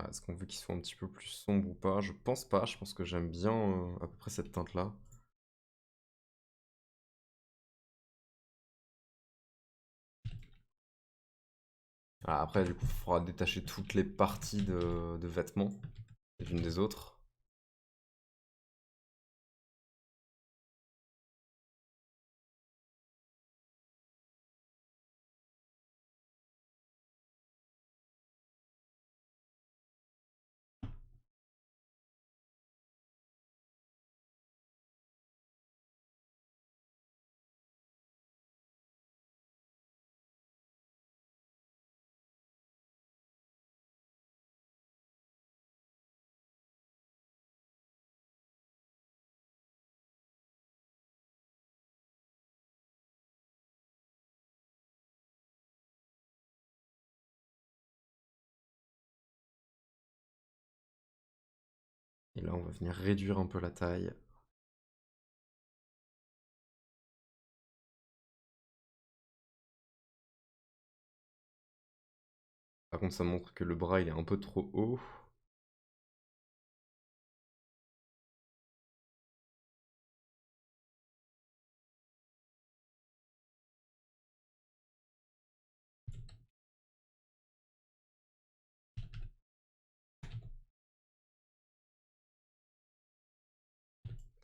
Est-ce qu'on veut qu'il soit un petit peu plus sombre ou pas? Je pense pas, je pense que j'aime bien à peu près cette teinte-là. Ah, après, du coup, il faudra détacher toutes les parties de vêtements les unes des autres. Et là, on va venir réduire un peu la taille. Par contre, ça montre que le bras, il est un peu trop haut. Faut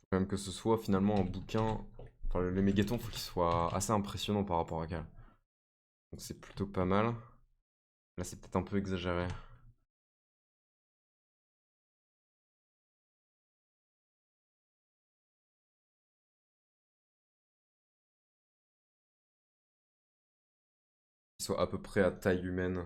quand même que ce soit finalement un bouquin. Enfin, le Mégaton, faut qu'il soit assez impressionnant par rapport à Cal. Donc c'est plutôt pas mal. Là, c'est peut-être un peu exagéré. Qu'il soit à peu près à taille humaine.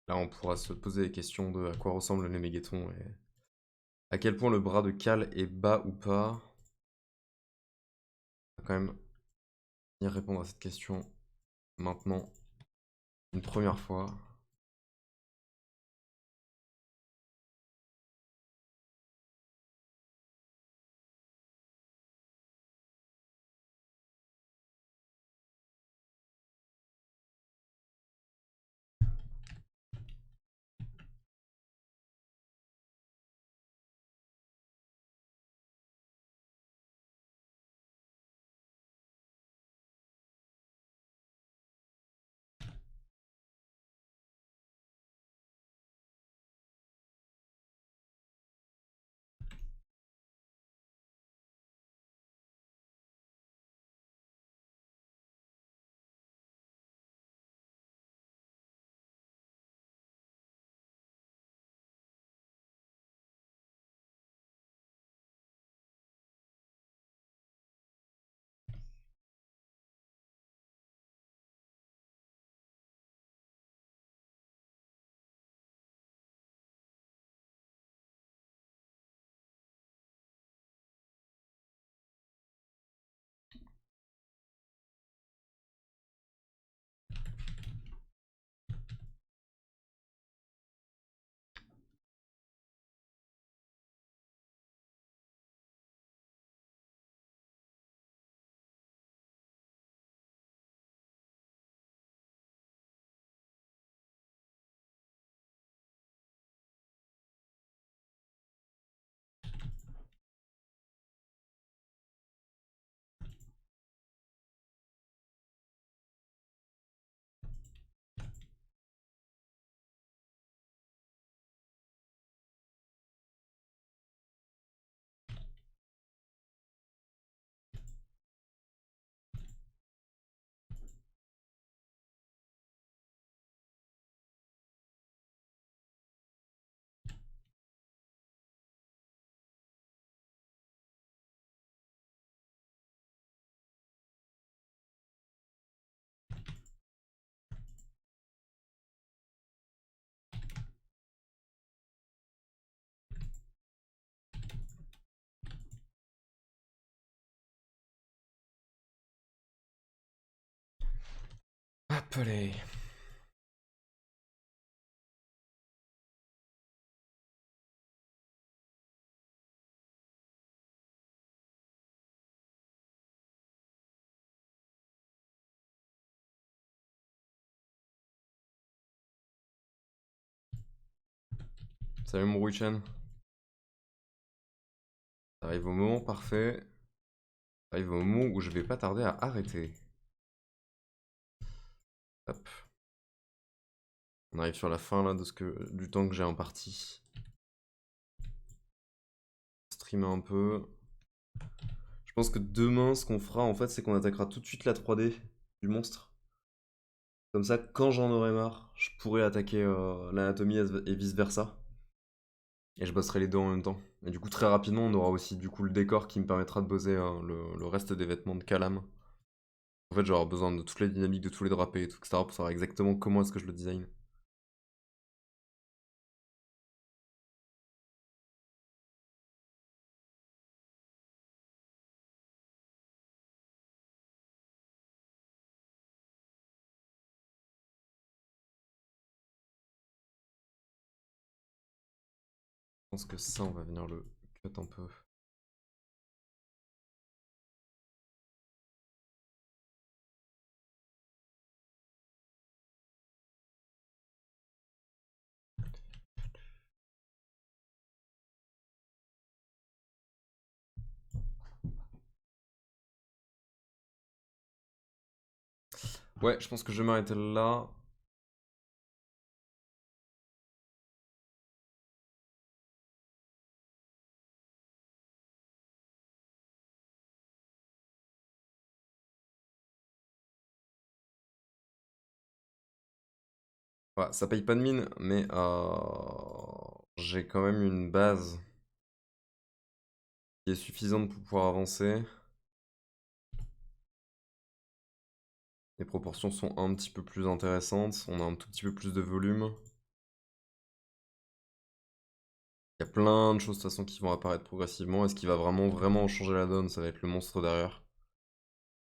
Là, on pourra se poser les questions de à quoi ressemble le Mégaton et à quel point le bras de Cal est bas ou pas. On va quand même y répondre à cette question maintenant, une première fois. allez. Salut mon Ruichan. Arrive au moment parfait. Arrive au moment où je vais pas tarder à arrêter. Hop. On arrive sur la fin là du temps que j'ai en partie. Streamer un peu. Je pense que demain, ce qu'on fera en fait, c'est qu'on attaquera tout de suite la 3D du monstre. Comme ça, quand j'en aurai marre, je pourrai attaquer l'anatomie et vice versa. Et je bosserai les deux en même temps. Et du coup, très rapidement, on aura aussi du coup le décor qui me permettra de bosser le reste des vêtements de Calam. En fait, j'aurai besoin de toutes les dynamiques, de tous les drapés et tout, etc. pour savoir exactement comment est-ce que je le design. Je pense que ça, on va venir le cut un peu. Ouais, je pense que je vais m'arrêter là. Ouais, ça paye pas de mine, mais j'ai quand même une base qui est suffisante pour pouvoir avancer. Les proportions sont un petit peu plus intéressantes, on a un tout petit peu plus de volume. Il y a plein de choses de toute façon qui vont apparaître progressivement, et ce qui va vraiment changer la donne, ça va être le monstre derrière.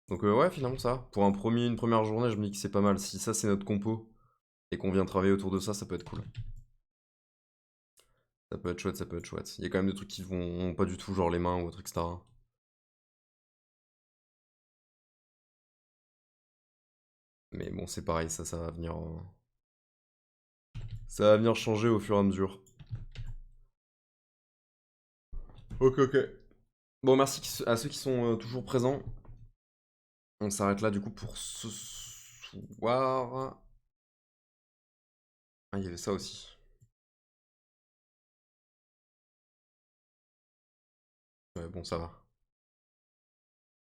Donc ouais, finalement ça. Pour une première journée, je me dis que c'est pas mal. Si ça c'est notre compo, et qu'on vient travailler autour de ça, ça peut être cool. Ça peut être chouette, ça peut être chouette. Il y a quand même des trucs qui vont pas du tout, genre les mains ou autre, etc. Mais bon, c'est pareil, ça va venir... Ça va venir changer au fur et à mesure. Ok, ok. Bon, merci à ceux qui sont toujours présents. On s'arrête là du coup pour ce soir. Ah, il y avait ça aussi. Ouais, bon, ça va.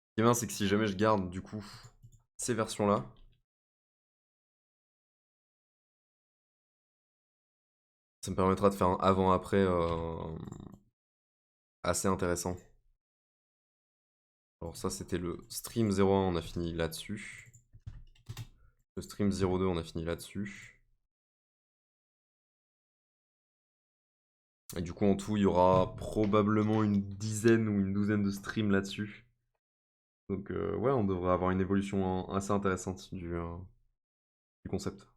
Ce qui est bien, c'est que si jamais je garde du coup ces versions-là, ça me permettra de faire un avant-après assez intéressant. Alors ça, c'était le stream 01, on a fini là-dessus. Le stream 02, on a fini là-dessus. Et du coup, en tout, il y aura probablement une dizaine ou une douzaine de streams là-dessus. Donc ouais, on devrait avoir une évolution assez intéressante du concept.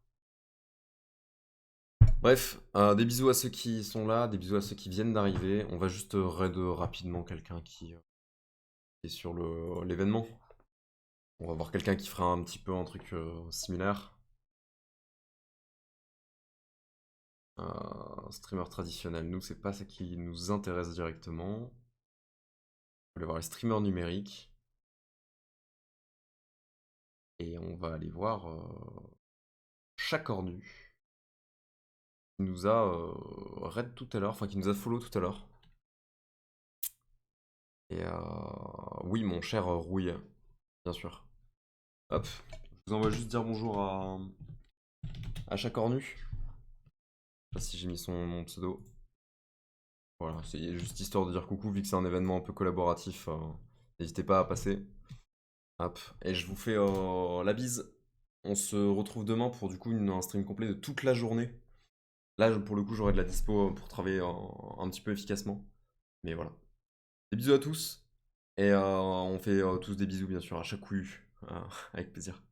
Bref, des bisous à ceux qui sont là, des bisous à ceux qui viennent d'arriver. On va juste raid rapidement quelqu'un qui est sur l'événement. On va voir quelqu'un qui fera un petit peu un truc similaire. Streamer traditionnel, nous c'est pas ça qui nous intéresse directement. On va aller voir les streamers numériques. Et on va aller voir Chacornu, qui nous a raid tout à l'heure, enfin qui nous a follow tout à l'heure. Et oui, mon cher Rouille, bien sûr. Hop, je vous envoie juste dire bonjour à Chacornu. Je sais pas si j'ai mis mon pseudo. Voilà, c'est juste histoire de dire coucou, vu que c'est un événement un peu collaboratif. N'hésitez pas à passer. Hop, et je vous fais la bise. On se retrouve demain pour du coup un stream complet de toute la journée. Là, pour le coup, j'aurai de la dispo pour travailler un petit peu efficacement. Mais voilà. Des bisous à tous. Et on fait tous des bisous, bien sûr, à chaque couille. Avec plaisir.